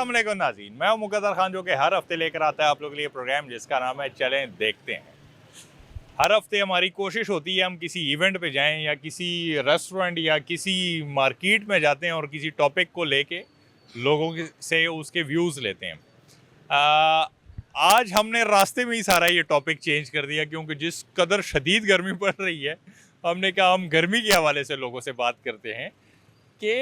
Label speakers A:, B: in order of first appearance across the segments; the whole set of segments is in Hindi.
A: अस्सलाम वालेकुम नाज़रीन, मैं हूं मुक़द्दर खान जो कि हर हफ्ते लेकर आता है आप लोगों के लिए प्रोग्राम जिसका नाम है चलें देखते हैं। हर हफ्ते हमारी कोशिश होती है हम किसी इवेंट पे जाएं या किसी रेस्टोरेंट या किसी मार्केट में जाते हैं और किसी टॉपिक को लेके लोगों से उसके व्यूज़ लेते हैं। आज हमने रास्ते में ही सारा ये टॉपिक चेंज कर दिया क्योंकि जिस कदर शदीद गर्मी पड़ रही है, हमने कहा हम गर्मी के हवाले से लोगों से बात करते हैं कि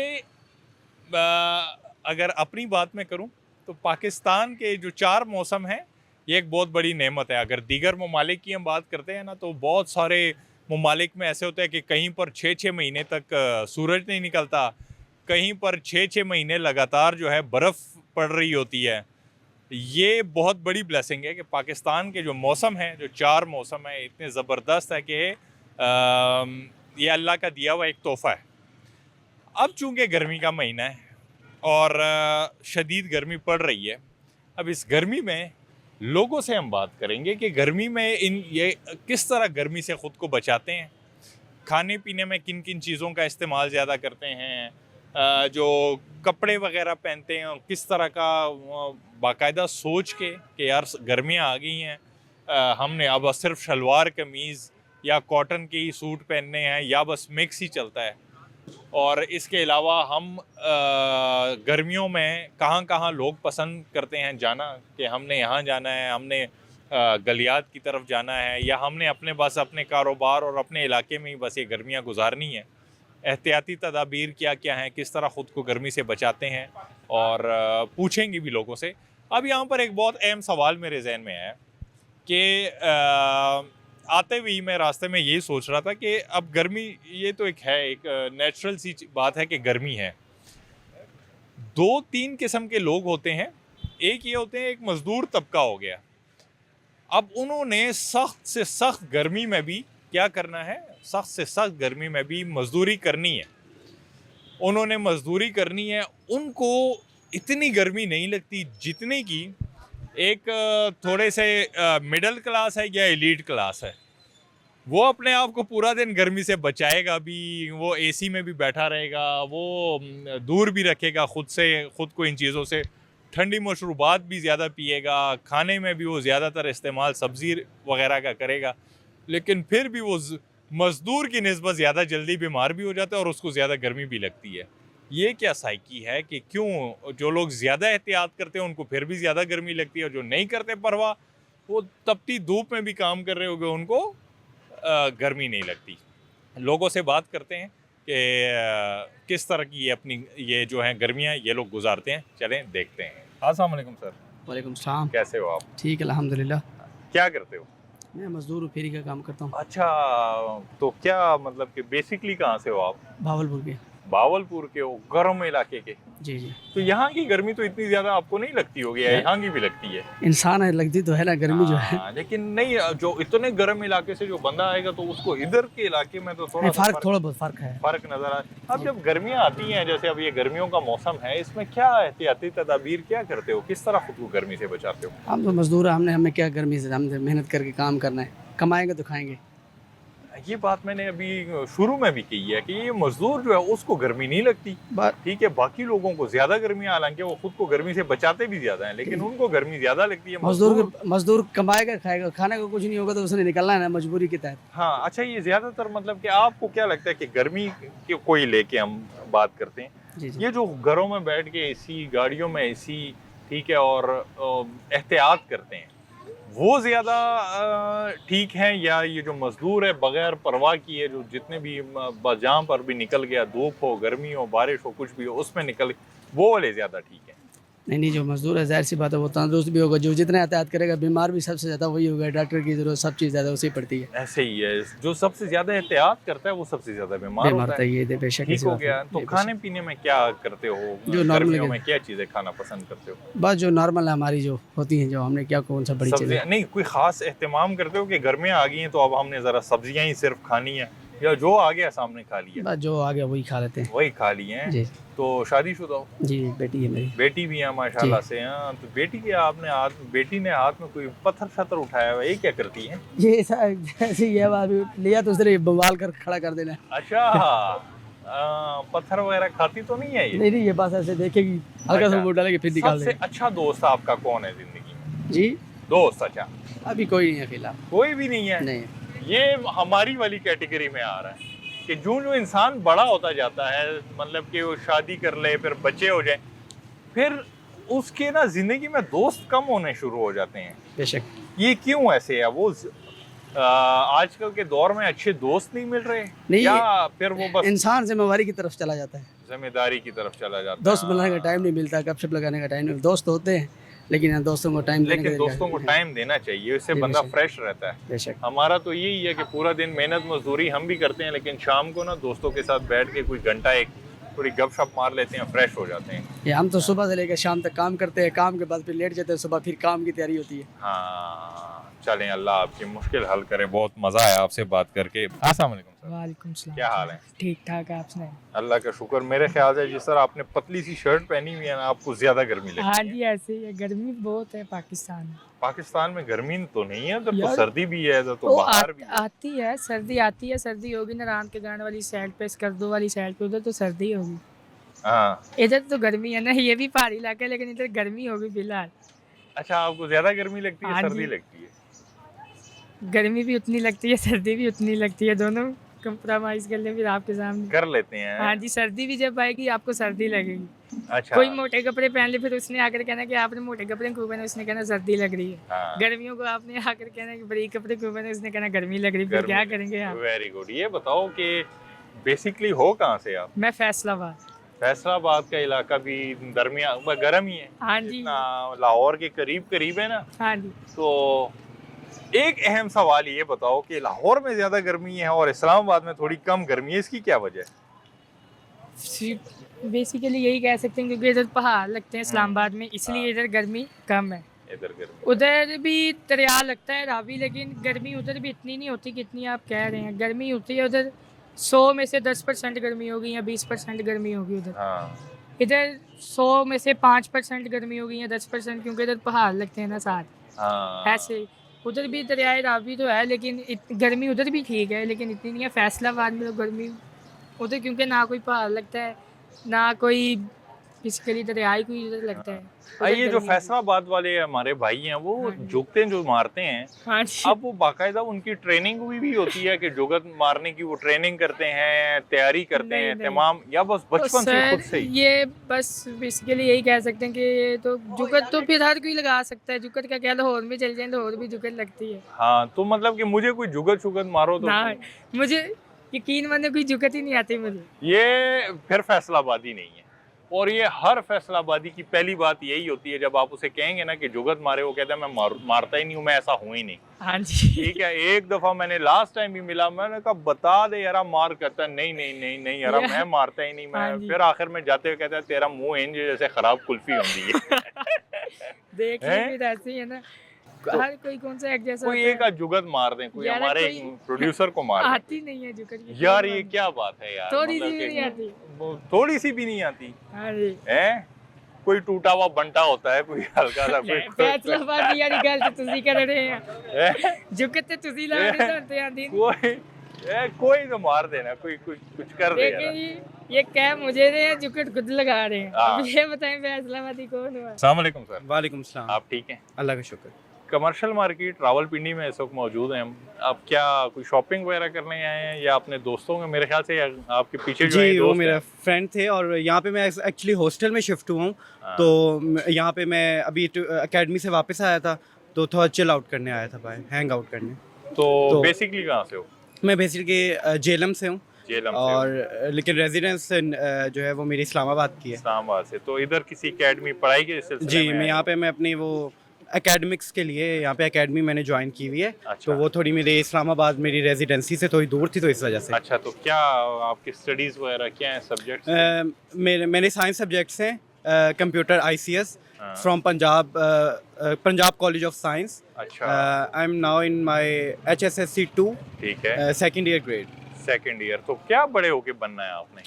A: अगर अपनी बात में करूं तो पाकिस्तान के जो 4 मौसम हैं ये एक बहुत बड़ी नेमत है। अगर दीगर ममालिक की हम बात करते हैं ना तो बहुत सारे ममालिक में ऐसे होते हैं कि कहीं पर 6-6 महीने तक सूरज नहीं निकलता, कहीं पर 6-6 महीने लगातार जो है बर्फ़ पड़ रही होती है। ये बहुत बड़ी ब्लेसिंग है कि पाकिस्तान के जो मौसम हैं, जो 4 मौसम हैं, इतने ज़बरदस्त है कि ये अल्लाह का दिया हुआ एक तोहफ़ा है। अब चूँकि गर्मी का महीना है और शदीद गर्मी पड़ रही है, अब इस गर्मी में लोगों से हम बात करेंगे कि गर्मी में ये किस तरह गर्मी से ख़ुद को बचाते हैं, खाने पीने में किन किन चीज़ों का इस्तेमाल ज़्यादा करते हैं, जो कपड़े वगैरह पहनते हैं और किस तरह का बाकायदा सोच के कि यार गर्मियाँ आ गई हैं, हमने अब सिर्फ शलवार कमीज़ या कॉटन के ही सूट पहनने हैं या बस मिक्स ही चलता है। और इसके अलावा हम गर्मियों में कहाँ कहाँ लोग पसंद करते हैं जाना कि हमने यहाँ जाना है, हमने गलियात की तरफ जाना है या हमने अपने कारोबार और अपने इलाके में ही बस ये गर्मियाँ गुजारनी है। एहतियाती तदाबीर क्या क्या हैं, किस तरह ख़ुद को गर्मी से बचाते हैं और पूछेंगे भी लोगों से। अब यहाँ पर एक बहुत अहम सवाल मेरे जहन में है कि आते हुए मैं रास्ते में यही सोच रहा था कि अब गर्मी ये तो एक नेचुरल सी बात है कि गर्मी है। 2-3 किस्म के लोग होते हैं। एक ये होते हैं, एक मज़दूर तबका हो गया। अब उन्होंने सख्त से सख्त गर्मी में भी क्या करना है, सख्त से सख्त गर्मी में भी मज़दूरी करनी है। उन्होंने मज़दूरी करनी है, उनको इतनी गर्मी नहीं लगती जितनी की एक थोड़े से मिडिल क्लास है या एलीट क्लास है। वो अपने आप को पूरा दिन गर्मी से बचाएगा भी, वो एसी में भी बैठा रहेगा, वो दूर भी रखेगा ख़ुद को इन चीज़ों से, ठंडी मशरूबात भी ज़्यादा पिएगा, खाने में भी वो ज़्यादातर इस्तेमाल सब्ज़ी वगैरह का करेगा, लेकिन फिर भी वो मज़दूर की निस्बत ज़्यादा जल्दी बीमार भी हो जाता है और उसको ज़्यादा गर्मी भी लगती है। ये क्या साइकी है कि क्यों जो लोग ज़्यादा एहतियात करते हैं उनको फिर भी ज़्यादा गर्मी लगती है और जो नहीं करते परवाह, वो तपती धूप में भी काम कर रहे होंगे, उनको गर्मी नहीं लगती। लोगों से बात करते हैं कि किस तरह की ये जो हैं गर्मियाँ ये लोग गुजारते हैं। चलें देखते हैं। अस्सलाम वालेकुम सर।
B: वालेकुम सलाम।
A: कैसे हो आप?
B: ठीक है अल्हम्दुलिल्लाह।
A: क्या करते हो?
B: मैं मज़दूर फेरी का काम करता हूँ।
A: अच्छा, तो क्या मतलब कि बेसिकली कहाँ से हो आप?
B: भावलपुर के।
A: भावलपुर के हो, गर्म इलाके के।
B: जी जी।
A: तो यहाँ की गर्मी तो इतनी ज़्यादा आपको नहीं लगती होगी, यहाँ की भी लगती है।
B: इंसान है, लगती तो है ना गर्मी जो है।
A: लेकिन नहीं, जो इतने गर्म इलाके से जो बंदा आएगा तो उसको इधर के इलाके में तो थोड़ा
B: बहुत फ़र्क है।
A: फ़र्क नज़र आए। अब जब गर्मियाँ आती हैं, जैसे अब ये गर्मियों का मौसम है, इसमें क्या एहतियाती तदाबीर क्या करते हो, किस तरह खुद को गर्मी से बचाते हो?
B: हम तो मज़दूर हैं, हमें क्या गर्मी से, हमने मेहनत करके काम करना है, कमाएंगे तो खाएंगे।
A: ये बात मैंने अभी शुरू में भी कही है कि ये मजदूर जो है उसको गर्मी नहीं लगती, ठीक है। बाकी लोगों को ज्यादा गर्मी, हालांकि वो खुद को गर्मी से बचाते भी ज्यादा हैं, लेकिन उनको गर्मी ज्यादा लगती है।
B: मजदूर कमाएगा खाएगा, खाने को कुछ नहीं होगा तो उसने निकलना है ना, मजबूरी के तहत।
A: हाँ, अच्छा, ये ज्यादातर मतलब कि आपको क्या लगता है कि गर्मी के कोई लेके हम बात करते हैं, ये जो घरों में बैठ के एसी, गाड़ियों में एसी, ठीक है, और एहतियात करते हैं, वो ज़्यादा ठीक है, या ये जो मज़दूर है बग़ैर परवाह किए जो जितने भी जहाँ पर भी निकल गया, धूप हो, गर्मी हो, बारिश हो, कुछ भी हो, उसमें निकल, वो वाले ज़्यादा ठीक है?
B: नहीं, जो मज़दूर है ज़ाहिर सी बात है वो तंदुरुस्त भी होगा, जो जितना एहतियात करेगा, बीमार भी सबसे ज़्यादा वही होगा, डॉक्टर की ज़रूरत सब चीज़ ज़्यादा उसी पड़ती है।
A: ऐसे ही है, जो सबसे ज़्यादा एहतियात करता है वो सबसे ज़्यादा बीमार होता है।
B: ये बेशक
A: ठीक हो गया। तो खाने पीने में क्या करते हो,
B: जो नॉर्मल
A: में क्या चीज़ें खाना पसंद करते हो?
B: बस जो नॉर्मल है हमारी जो होती हैं, जो हमने क्या कौन सा बड़ी चीज़
A: नहीं, कोई ख़ास एहतमाम करते हो कि गर्मियाँ आ गई हैं तो अब हमने ज़रा सब्जियाँ ही सिर्फ खानी है, या जो आ गया सामने खा लिया?
B: बस जो आ गया वही खा लेते हैं।
A: वही खा लिए हैं। तो शादीशुदा हो?
B: जी, बेटी है मेरी।
A: बेटी भी है माशाल्लाह से। हाँ, तो बेटी के बेटी ने हाथ में कोई पत्थर शत्थर उठाया हुआ है, ये क्या करती है?
B: ये जैसे ये बात लिया तो उसने बवाल कर खड़ा कर देना।
A: अच्छा, पत्थर वगैरह खाती तो नहीं है ये?
B: नहीं नहीं, ये बस ऐसे देखेगी, हल्का सा
A: अच्छा।
B: वोट डालेगी फिर निकाल
A: सबसे
B: देगी।
A: अच्छा दोस्त आपका कौन है जिंदगी में?
B: जी,
A: दोस्त? अच्छा,
B: अभी कोई नहीं है फिलहाल।
A: कोई भी नहीं है।
B: नहीं।
A: ये हमारी वाली कैटेगरी में आ रहा है कि जो जो इंसान बड़ा होता जाता है, मतलब कि वो शादी कर ले, फिर बच्चे हो जाए, फिर उसके ना जिंदगी में दोस्त कम होने शुरू हो जाते हैं।
B: बेशक।
A: ये क्यों ऐसे है? वो आजकल के दौर में अच्छे दोस्त नहीं मिल रहे,
B: नहीं,
A: या फिर वो बस
B: इंसान जिम्मेवारी की तरफ चला जाता है,
A: जिम्मेदारी की तरफ चला जाता है?
B: दोस्त बनाने का टाइम नहीं मिलता, गपशप लगाने का टाइम नहीं। दोस्त होते हैं लेकिन यहाँ दोस्तों को टाइम देने
A: लेकिन
B: का
A: दोस्तों को टाइम देना चाहिए, इससे
B: जी,
A: बंदा
B: बेशक।
A: फ्रेश रहता है।
B: बेशक।
A: हमारा तो यही है कि पूरा दिन मेहनत मजदूरी हम भी करते हैं, लेकिन शाम को ना दोस्तों के साथ बैठ के कोई घंटा एक थोड़ी गपशप मार लेते हैं, फ्रेश हो जाते हैं।
B: ये हम तो सुबह से लेकर शाम तक काम करते हैं, काम के बाद फिर लेट जाते हैं, सुबह फिर काम की तैयारी होती है।
A: हाँ, चलें, अल्लाह आपकी मुश्किल हल करे। बहुत मजा आया आपसे बात करके। अस्सलाम वालेकुम सर।
C: वालेकुम सलाम।
A: क्या हाल है?
C: ठीक ठाक है, आप सुनाएं?
A: अल्लाह का शुक्र। मेरे ख्याल से जिस तरह आपने पतली सी शर्ट पहनी हुई है ना, आपको ज्यादा गर्मी लगती
C: हाँ
A: है।
C: जी, ऐसे ही है, गर्मी बहुत है पाकिस्तान में।
A: पाकिस्तान में गर्मी तो नहीं है, उधर तो
C: यार,
A: सर्दी भी है, इधर तो
C: वो
A: बाहर भी है।
C: आती है सर्दी, आती है सर्दी होगी ना, रात के गांड वाली साइड पे, स्कर्दो वाली साइड पे, उधर तो सर्दी होगी।
A: हाँ,
C: इधर तो गर्मी है ना, ये भी पहाड़ी इलाका है लेकिन इधर गर्मी होगी फिलहाल।
A: अच्छा, आपको ज्यादा गर्मी लगती है,
C: हाँ
A: सर्दी
C: जी।
A: लगती है?
C: गर्मी भी उतनी लगती है, सर्दी भी उतनी लगती है, दोनों कंप्रोमाइज कर ले फिर आपके सामने।
A: कर लेते हैं।
C: हाँ जी, सर्दी भी जब आएगी आपको सर्दी लगेगी।
A: अच्छा।
C: कोई मोटे कपड़े पहन ले, फिर उसने आकर कहना कि आपने मोटे कपड़े क्यों पहने, उसने कहना सर्दी लग रही है।
A: हाँ,
C: गर्मियों को आपने आकर कहना कि बरीक कपड़े क्यों पहने, उसने कहना गर्मी लग रही है, फिर क्या करेंगे आप?
A: Very good. ये बताओ कि बेसिकली हो कहाँ से आप?
C: मैं फैसलाबाद।
A: फैसलाबाद का इलाका भी दरमिया गर्म ही है,
C: हाँ जी।
A: इतना लाहौर के करीब करीब है ना।
C: हाँ जी।
A: तो एक अहम सवाल ये बताओ कि लाहौर में ज्यादा गर्मी है और इस्लामाबाद में थोड़ी कम गर्मी है, इसकी क्या वजह है?
C: बेसिकली यही कह सकते हैं क्योंकि इधर पहाड़ लगते हैं इस्लामाबाद में, इसलिए इधर गर्मी कम है।
A: इधर गर्मी?
C: उधर भी दरिया लगता है रावी, लेकिन गर्मी उधर भी इतनी नहीं होती कितनी आप कह रहे हैं। गर्मी होती है उधर 100 में से 10% गर्मी होगी या 20% गर्मी होगी उधर।
A: हाँ,
C: इधर 100 में से 5% गर्मी होगी या 10%, क्योंकि इधर पहाड़ लगते हैं ना साथ।
A: हाँ।
C: ऐसे उधर भी दरियाए रावी तो है, लेकिन गर्मी उधर भी ठीक है, लेकिन इतनी नहीं है। फैसलाबाद में तो गर्मी उधर क्योंकि ना कोई पहाड़ लगता है ना कोई फिजिकली दरियाई कोई उधर लगता है। उधर
A: ये जो
C: गर्मी
A: फैसलाबाद वाले हमारे भाई हैं, वो
C: हाँ जी।
A: जुगते जो मारते हैं,
C: हाँ जी।
A: अब वो बाकायदा उनकी ट्रेनिंग हुई भी होती है कि जुगत मारने की वो ट्रेनिंग करते हैं, तैयारी करते
C: नहीं,
A: हैं
C: नहीं।
A: तमाम, या बस
C: तो
A: बचपन से
C: सर,
A: खुद से ही?
C: ये बस बेसिकली यही कह सकते हैं कि ये तो जुगत तो फिर हर कोई लगा सकता है। जुगत का क्या, लाहौर में चल जाए लाहौर भी जुगत लगती है
A: हाँ, तो मतलब कि मुझे कोई जुगत शुगत मारो तो
C: ना। मुझे यकीन माने कोई जुगत ही नहीं आती मुझे।
A: ये फिर फैसलाबादी नहीं है। और ये हर फैसलाबादी की पहली बात यही होती है, जब आप उसे कहेंगे ना कि जुगत मारे, वो कहता है मैं मारता ही नहीं हूँ, मैं ऐसा हूँ ही नहीं।
C: हाँ जी।
A: ठीक है, एक दफा मैंने लास्ट टाइम भी मिला, मैंने कहा बता दे यार मार, कहता है नहीं नहीं नहीं नहीं यार मैं मारता ही नहीं।
C: हाँ
A: मैं
C: जी।
A: फिर आखिर में जाते हुए कहता है तेरा मुंह इंज जैसे खराब कुल्फी होती है।
C: देख
A: हैं?
C: ली फिर ऐसे ही है ना,
A: तो
C: हर कोई कौन सा एक जैसा
A: कोई
C: होता
A: एक
C: है।
A: आध जुगत मार दें, कोई
C: यार,
A: हमारे
C: कोई-
A: प्रोड्यूसर को मार दें।
C: आती नहीं है जुगत की
A: यार
C: कोई
A: ये
C: बात
A: क्या बात है यार,
C: थोड़ी
A: मतलब
C: सी भी
A: कि
C: नहीं आती।
A: वो थोड़ी सी भी नहीं आती
C: नहीं। हाँ जी।
A: है? कोई टूटा हुआ बंटा होता है, कोई हल्का सा कोई
C: फैसलाबाद यार गल तो तुसी कर रहे हैं,
A: है?
C: जुगत ते तुसी ला रहे हैं, तो आंदी नहीं।
A: कोई तो मार देना, कोई कुछ कर दे
C: देखिए
A: यार।
C: ये क्या मुझे रहे हैं, जुगत खुद लगा रहे हैं।
A: हाँ।
C: अब ये बताएं फैसलाबादी कौन हुआ?
A: अस्सलाम वालेकुम सर।
D: वालेकुम सलाम।
A: आप ठीक हैं?
D: अल्लाह का शुक्र।
A: कमर्शियल मार्केट रावलपिंडी में इस वक्त मौजूद हैं हम। आप क्या कोई शॉपिंग वगैरह करने आए हैं या अपने दोस्तों के, मेरे ख्याल से आपके पीछे जो है
D: जी, वो
A: दोस्त
D: मेरा
A: हैं?
D: फ्रेंड थे और यहाँ पे मैं एक्चुअली हॉस्टल में शिफ्ट हुआ हूँ।
A: हाँ।
D: तो यहाँ पे मैं अभी एकेडमी से वापस आया था, तो थोड़ा चिल आउट करने आया था भाई, हैंग आउट करने।
A: तो बेसिकली कहाँ से हो?
D: मैं बेसिकली जेलम से हूँ
A: जेलम से हो?
D: और लेकिन रेजिडेंस जो है वो मेरी इस्लामाबाद की है।
A: इस्लामाबाद से। तो इधर किसी एकेडमी पढ़ाई के सिलसिले
D: जी,
A: में
D: मैं
A: आए
D: यहाँ
A: हो?
D: पे मैं अपनी वो एकेडमिक्स के लिए यहाँ पे एकेडमी मैंने ज्वाइन की हुई है।
A: अच्छा।
D: तो वो थोड़ी मेरी इस्लामाबाद मेरी रेजिडेंसी से थोड़ी दूर थी, तो इस वजह से।
A: अच्छा, तो क्या आपकी स्टडीज वगैरह क्या हैं, सब्जेक्ट्स?
D: मेरे साइंस सब्जेक्ट्स हैं, कंप्यूटर ICS
A: हाँ।
D: From Punjab college of science.
A: अच्छा,
D: I am now in my HSSC 2
A: ठीक है।
D: Second year grade.
A: Second year. तो क्या बड़े होके बनना है आपने?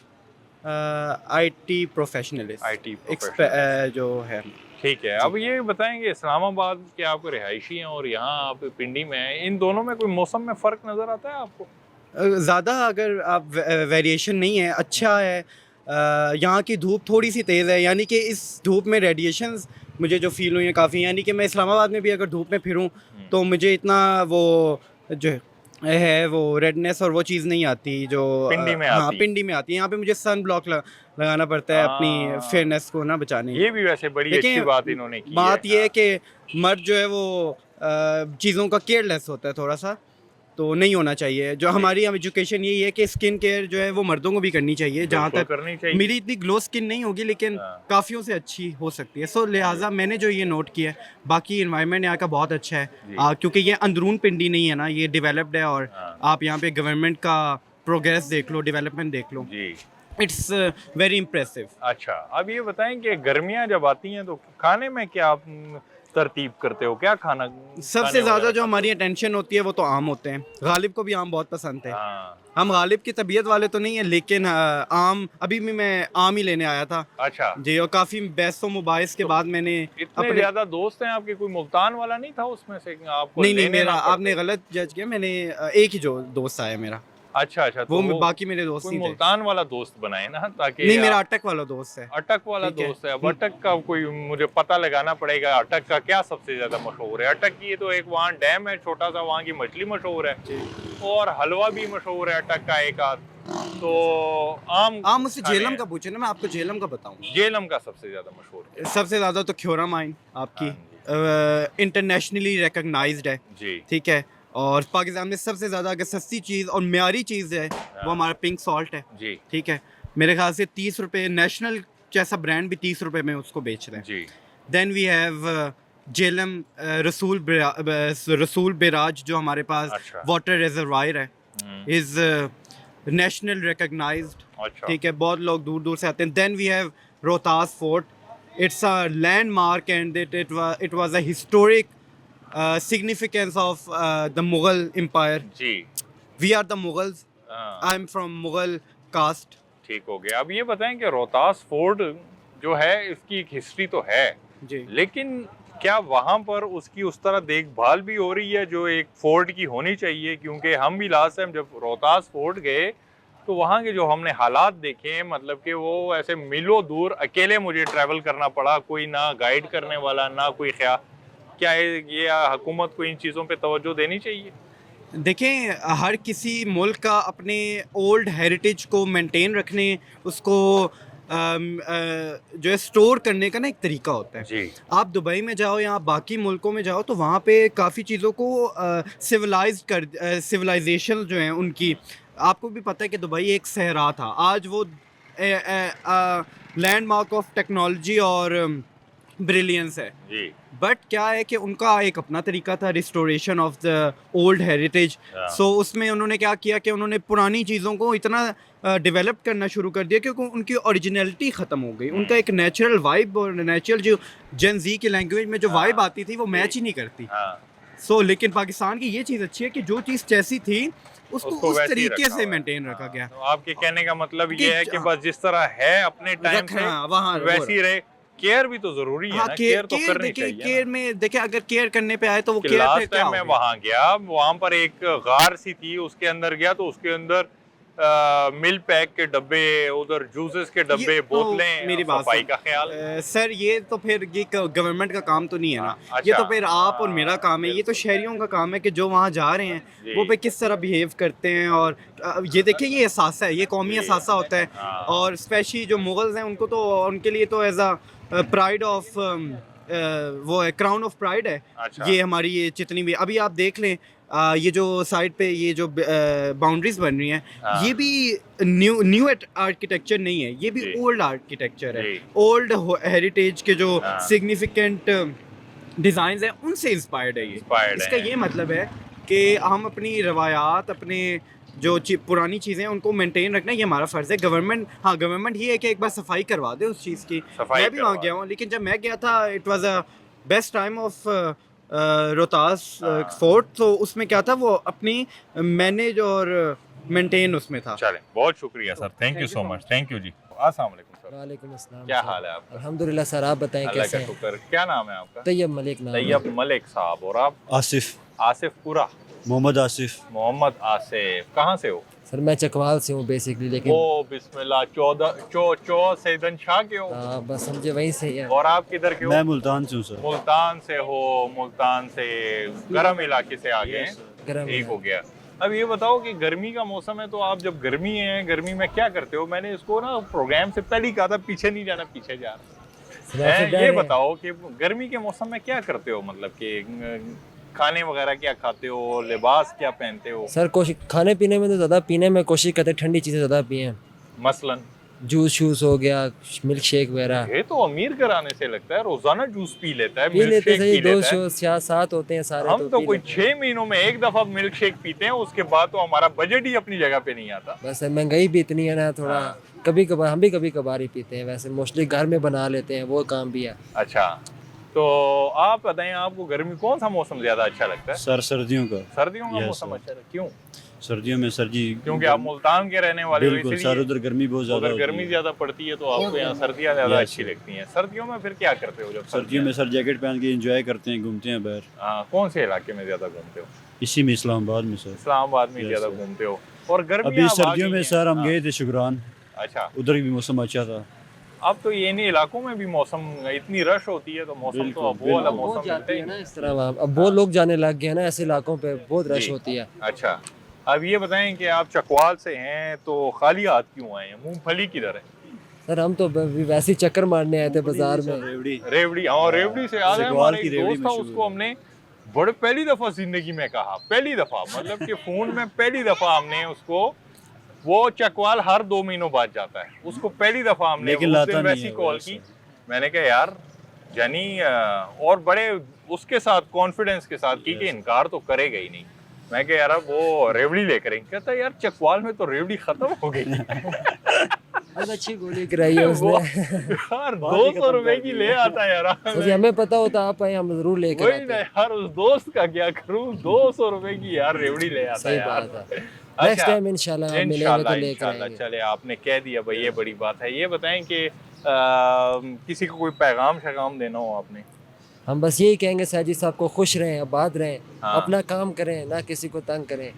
D: IT professionalist,
A: IT professional.
D: जो है।
A: ठीक है, अब ये बताएंगे इस्लामाबाद के आप रिहायशी हैं और यहाँ आप पिंडी में हैं, इन दोनों में कोई मौसम में फ़र्क नज़र आता है आपको?
D: ज़्यादा अगर आप वेरिएशन नहीं है, अच्छा है। यहाँ की धूप थोड़ी सी तेज़ है, यानी कि इस धूप में रेडिएशंस मुझे जो फील हुई है काफ़ी, यानी कि मैं इस्लामाबाद में भी अगर धूप में फिरूँ तो मुझे इतना वो जो है वो रेडनेस और वो चीज़ नहीं आती जो
A: पिंडी में
D: हाँ
A: आती।
D: पिंडी में आती है। यहाँ पे मुझे सन ब्लॉक लगाना पड़ता है अपनी
A: हाँ।
D: फेयरनेस को ना बचाने
A: ये भी वैसे बड़ी
D: देखिए,
A: अच्छी बात इन्होंने की
D: बात
A: है।
D: ये है कि मर्द जो है वो चीज़ों का केयरलेस होता है थोड़ा सा, तो नहीं होना चाहिए। जो हमारी एजुकेशन यही है कि स्किन केयर जो है वो मर्दों को भी करनी चाहिए। जहाँ
A: बिल्कुल
D: तक
A: करनी चाहिए।
D: मेरी इतनी ग्लो स्किन नहीं होगी लेकिन
A: हाँ।
D: काफ़ियों से अच्छी हो सकती है। सो लिहाजा मैंने जो ये नोट किया है, बाकी इन्वायरमेंट यहाँ का बहुत अच्छा है
A: जी।
D: क्योंकि ये अंदरून पिंडी नहीं है ना, ये डेवलप्ड है। और
A: हाँ।
D: आप यहाँ पे गवर्नमेंट का प्रोग्रेस देख लो, डेवलपमेंट देख लो,
A: जी।
D: It's very impressive.
A: अच्छा, अब ये बताएं कि गर्मियां जब आती हैं तो खाने में क्या आप तरतीब करते हो, क्या खाना?
D: सबसे ज़्यादा जो हमारी अटेंशन होती है वो तो आम होते हैं। गालिब को भी आम बहुत पसंद है।
A: हाँ।
D: हम गालिब की तबीयत वाले तो नहीं है लेकिन आम अभी भी मैं आम ही लेने आया था
A: अच्छा,
D: जी। और काफ़ी बहसों मुबाहिस के बाद मैंने
A: इतने ज्यादा दोस्त हैं आपके, कोई मुल्तान वाला नहीं था उसमें से आपको?
D: नहीं
A: लेने
D: मेरा
A: ना पड़ते?
D: आपने गलत जज किया। मैंने एक ही जो दोस्त आया मेरा,
A: अच्छा अच्छा, तो
D: वो बाकी मेरे दोस्त
A: कोई
D: नहीं थे।
A: मुल्तान वाला दोस्त बनाए ना, ताकि
D: नहीं, मेरा अटक वाला दोस्त है।
A: अटक वाला
D: ठीक है।
A: दोस्त है। अब अटक का कोई मुझे पता लगाना पड़ेगा, अटक का क्या सबसे ज्यादा मशहूर है? अटक की तो एक वहाँ डैम है छोटा सा, वहाँ की मछली मशहूर है और हलवा भी मशहूर है अटक का एक आध। तो
D: आप मुझसे
A: खाने
D: झेलम
A: हैं।
D: का पूछे ना, मैं आपको झेलम का बताऊंगा।
A: झेलम का सबसे ज्यादा मशहूर है।
D: सबसे ज़्यादा तो ख्योरा माइन आपकी इंटरनेशनली रिकग्नाइज्ड है,
A: जी।
D: ठीक है। और पाकिस्तान में सबसे ज़्यादा अगर सस्ती चीज़ और म्यारी चीज़ है वो हमारा पिंक सॉल्ट है,
A: जी।
D: ठीक है। मेरे ख्याल से 30 रुपये, नेशनल जैसा ब्रांड भी 30 रुपये में उसको बेच रहे हैं।
A: जी।
D: देन वी हैव जेलम रसूल बेराज जो हमारे पास
A: अच्छा।
D: वाटर रिजर्वायर है,
A: हम्म,
D: इज़ नेशनल रिकग्नाइज्ड,
A: अच्छा।
D: ठीक है। बहुत लोग दूर दूर से आते हैं। Then we have Rohtas fort, it's a landmark and it was a historic significance of the Mughal Empire.
A: जी।
D: We are the Mughals.
A: हाँ,
D: I am from Mughal caste.
A: ठीक हो गया। अब ये बताएं कि रोहतास फोर्ट जो है इसकी एक हिस्ट्री तो है,
D: जी।
A: लेकिन क्या वहाँ पर उसकी उस तरह देखभाल भी हो रही है जो एक फोर्ट की होनी चाहिए? क्योंकि हम भी लास्ट टाइम जब रोहतास फोर्ट गए तो वहाँ के जो हमने हालात देखे, मतलब कि वो ऐसे मीलों दूर अकेले मुझे ट्रैवल करना पड़ा, कोई ना गाइड करने वाला ना कोई ख्याल। क्या है ये हुकूमत को इन चीज़ों पे तवज्जो देनी चाहिए?
D: देखें, हर किसी मुल्क का अपने ओल्ड हेरिटेज को मेंटेन रखने, उसको जो है स्टोर करने का ना एक तरीका होता है।
A: जी।
D: आप दुबई में जाओ या आप बाकी मुल्कों में जाओ तो वहाँ पे काफ़ी चीज़ों को सिविलाइजेशन जो हैं उनकी, आपको भी पता है कि दुबई एक सहरा था, आज वो लैंडमार्क ऑफ टेक्नोलॉजी और ब्रिलियंस है।
A: जी।
D: बट क्या है कि उनका एक अपना तरीका था restoration of the old heritage.
A: हाँ।
D: सो उसमें उन्होंने क्या किया कि उन्होंने पुरानी चीज़ों को इतना डेवलप करना शुरू कर दिया क्योंकि उनकी ओरिजिनलिटी ख़त्म हो गई। उनका एक नेचुरल वाइब और नेचुरल जो जेन जी की लैंग्वेज में जो
A: हाँ।
D: वाइब आती थी वो मैच ही नहीं करती।
A: हाँ।
D: सो लेकिन पाकिस्तान की ये चीज़ अच्छी है कि जो चीज़ जैसी थी उसको उस
A: वैसे ही
D: तरीके
A: रखा
D: से
A: हुआ है।
D: मेंटेन रखा
A: हाँ,
D: गया।
A: तो आपके कहने का मतलब
D: कि
A: ये है कि बस जिस तरह है अपने टाइम से
D: रखना वहाँ
A: वैसी रहे। केयर भी तो जरूरी है
D: हाँ,
A: ना, केयर तो
D: केयर
A: करनी
D: देखिए,
A: चाहिए
D: केयर में देखिए अगर केयर करने पे आए तो वो
A: कि
D: केयर पे
A: लास्ट
D: क्या
A: टाइम मैं
D: होगी?
A: वहां गया, वहां पर एक गार सी थी, उसके अंदर गया तो उसके अंदर मिल्क पैक के डब्बे, उधर जूसेस के डब्बे,
D: तो
A: बोतलें,
D: मेरी बात
A: सफाई
D: सुन।
A: का ख्याल।
D: सर ये तो फिर ये गवर्नमेंट का काम तो नहीं है ना।
A: अच्छा।
D: ये तो फिर आप और मेरा काम है, ये तो शहरियों का काम है कि जो वहाँ जा रहे हैं
A: जी।
D: वो पे किस तरह बिहेव करते हैं। और ये देखिए ये एहसास है, ये कौमी
A: जी।
D: एहसासा होता है।
A: हाँ।
D: और स्पेशली जो मुगल्स हैं उनको तो उनके लिए तो एज अ प्राइड ऑफ वो है, क्राउन ऑफ प्राइड है।
A: अच्छा।
D: ये हमारी ये जितनी भी अभी आप देख लें ये जो साइड पे ये जो बाउंड्रीज बन रही हैं,
A: हाँ।
D: ये भी न्यू आर्किटेक्चर नहीं है, ये भी
A: जी।
D: ओल्ड आर्किटेक्चर है।
A: जी।
D: ओल्ड हेरिटेज के जो
A: हाँ।
D: सिग्निफिकेंट डिज़ाइंस हैं उनसे इंस्पायर्ड है ये।
A: Inspired
D: इसका
A: है।
D: ये मतलब है कि हम अपनी रवायात, अपने जो पुरानी चीज़ें हैं उनको मेंटेन रखना ये हमारा फ़र्ज़ है। गवर्नमेंट ही है कि एक बार सफाई करवा दे उस चीज़ की।
A: सफाई
D: मैं भी वहाँ
A: करवा
D: गया हूँ, लेकिन जब मैं गया था it was a best time of Rohtas
A: हाँ।
D: फोर्ट। तो उसमें क्या था, वो अपनी मैनेज और मेंटेन उसमें था।
A: चलें, बहुत शुक्रिया sir, thank you so much, thank you जी। अस्सलाम वालेकुम सर,
E: वालेकुम अस्सलाम।
A: क्या हाल है आपका?
E: अल्हम्दुलिल्लाह सर, आप बताएं
A: अल्लाह
E: कैसे
A: का
E: हैं?
A: शुक्र। क्या नाम है आपका?
E: तैयब मलिक नाम है।
A: तैयब मलिक साहब। और आप?
F: आसिफ।
A: आसिफ पूरा।
E: मोहम्मद आसिफ।
A: मोहम्मद आसिफ, कहाँ से हो?
F: सर मैं चकवाल से हूँ बेसिकली, लेकिन
A: ओ बिस्मिल्लाह, 14 सैदन शाह के हो?
F: बस समझे वहीं से ही है।
A: और आप किधर के हो?
E: मैं मुल्तान से हूँ सर।
A: मुल्तान से हो, मुल्तान से गर्म इलाके से आ गए हैं।
F: गर्म
A: ठीक हो गया। अब ये बताओ कि गर्मी का मौसम है, तो आप जब गर्मी है, गर्मी में क्या करते हो? मैंने इसको ना प्रोग्राम से पहले ही कहा था, पीछे नहीं जाना, पीछे जा रहा है। ये बताओ कि गर्मी के मौसम में क्या करते हो, मतलब कि खाने वगैरह क्या खाते हो, लिबास क्या पहनते हो?
F: सर कोशिश खाने पीने में तो ज़्यादा पीने में कोशिश करते हैं ठंडी चीज़ें ज़्यादा पिए,
A: मसलन
F: जूस शूस हो गया, मिल्क शेक वगैरह।
A: ये तो अमीर कराने से लगता है, रोजाना जूस पी लेता है,
F: पी
A: मिल्क
F: लेते
A: शेक
F: सही,
A: पी
F: दो
A: लेता है।
F: शो साथ होते हैं सारे।
A: हम तो
F: पी
A: कोई
F: लेते हैं।
A: 6 महीनों में एक दफा मिल्क शेक पीते हैं, उसके बाद तो हमारा बजट ही अपनी जगह पे नहीं आता।
F: बस महंगाई भी इतनी है ना, थोड़ा कभी कभार हम भी कभी कभार ही पीते हैं, वैसे मोस्टली घर में बना लेते हैं, वो काम भी है।
A: अच्छा, तो आप बताएं, आपको गर्मी कौन सा मौसम ज्यादा अच्छा लगता है?
E: सर सर्दियों का।
A: सर्दियों का
E: Yes,
A: मौसम
E: sir।
A: अच्छा लगता है, क्यों?
E: सर्दियों में सर जी,
A: क्योंकि आप मुल्तान के रहने वाले हो,
E: बिल्कुल
A: इसलिए
E: सर, उधर गर्मी बहुत ज़्यादा
A: उधर
E: होती
A: गर्मी
E: है।
A: ज्यादा पड़ती है, तो आपको यहाँ सर्दियाँ ज्यादा
E: Yes,
A: अच्छी
E: sir।
A: लगती हैं। सर्दियों में फिर क्या करते हो जब
E: सर्दियों में सर जैकेट पहन के एंजॉय करते हैं, घूमते हैं बाहर।
A: हाँ, कौन से इलाके में ज्यादा घूमते हो?
E: इसी में इस्लामाबाद में सर।
A: इस्लामाबाद में
E: Yes,
A: ज्यादा
E: sir।
A: घूमते हो। और गर्मी
E: अभी सर्दियों में सर हम गए थे शुक्रान,
A: अच्छा,
E: उधर भी मौसम अच्छा था।
A: अब तो ये नहीं इलाकों में भी मौसम इतनी रश होती है, तो मौसम तो
E: बिल्कुल,
A: अब वो वाला
E: बिल्कुल।
A: मौसम मिलता ही
F: ना
A: नहीं।
F: इस तरह वहाँ अब बहुत लोग जाने लग गए हैं ना, ऐसे इलाकों पे बहुत रश
A: जी।
F: होती है।
A: अच्छा, अब ये बताएं कि आप चकवाल से हैं, तो खाली हाथ क्यों आए हैं? मूंगफली किधर है?
F: सर हम तो वैसे ही चक्कर मारने आए थे बाजार में।
E: रेवड़ी।
A: रेवड़ी, हाँ रेवड़ी से आ गए।
E: चकवाल
A: हमारे
E: की
A: एक
E: रेवड़ी
A: दोस्त था,
E: मशहूर
A: उसको
E: है।
A: हमने बड़े पहली दफा जिंदगी में कहा, पहली दफा मतलब कि फोन में पहली दफा हमने उसको, वो चकवाल हर 2 महीनों बाद जाता है, उसको पहली दफा हमने
E: लेकिन
A: उस
E: लाता
A: दिन
E: नहीं
A: वैसी
E: है
A: कॉल
E: वैसे।
A: की। मैंने कहा यार जानी, और बड़े उसके साथ कॉन्फिडेंस के साथ की कि इनकार तो करेगा ही नहीं। मैं कहा यार अब वो रेवड़ी लेकर आएंगे। कहता यार चकवाल में तो रेवड़ी खत्म हो गई।
F: बहुत अच्छी गोली कराई है
A: वो
F: उसने।
A: यार 200 रुपए की ले आता है यार।
F: सर जी, हमें पता होता आप आए, हम जरूर लेकर
A: वही
F: आते।
A: ना यार, उस दोस्त का क्या करूं, 200 रुपए की यार रेवड़ी ले आता
F: सही
A: है यार।
F: बात है। नेक्स्ट टाइम इंशाल्लाह हम मिलेंगे तो
A: इंशाल्लाह
F: लेकर
A: इंशाल्लाह।
F: आएंगे।
A: चले, आपने कह दिया भाई, ये बड़ी बात है। ये बताएं कि किसी को कोई पैगाम शैगाम देना हो आपने?
F: हम बस यही कहेंगे साजिद साहब को खुश रहें, आबाद रहें,
A: हाँ।
F: अपना काम करें, ना किसी को तंग करें।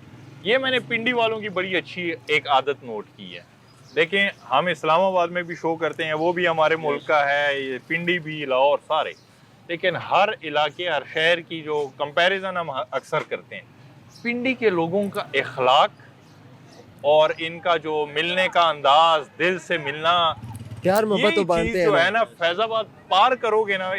A: ये मैंने पिंडी वालों की बड़ी अच्छी एक आदत नोट की है। देखें, हम इस्लामाबाद में भी शो करते हैं, वो भी हमारे मुल्क का है, ये पिंडी भी, लाहौर, सारे। लेकिन हर इलाके, हर शहर की जो कंपैरिजन हम अक्सर करते हैं, पिंडी के लोगों का इखलाक और इनका जो मिलने का अंदाज, दिल से मिलना,
F: प्यार
A: ये
F: मोहब्बत तो
A: चीज
F: बांटते हैं
A: जो है
F: ना,
A: ना, फैजाबाद पार करोगे ना,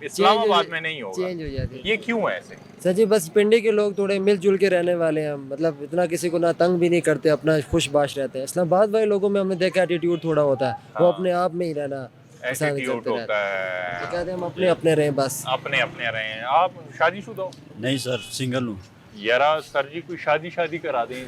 A: इस्लामाबाद में नहीं होगा।
F: चेंज हो जाती है।
A: ये क्यों है ऐसे?
F: सर जी बस पिंडी के लोग थोड़े मिलजुल के रहने वाले हैं, मतलब इतना किसी को ना तंग भी नहीं करते, अपना खुशबाश रहते हैं। इस्लामाबाद वाले लोगों में हमने देखा एटीट्यूड थोड़ा होता है, वो
A: हाँ।
F: अपने आप में ही रहना पसंद
A: एटीट्यूड
F: करते रहते
A: होता
F: हैं। तो
A: है,
F: कहते हैं हम अपने अपने रहें बस।
A: अपने अपने रहे हैं। आप शादीशुदा हो?
E: नहीं सर, सिंगल हूँ।
A: यारा सर जी कोई शादी करा दें,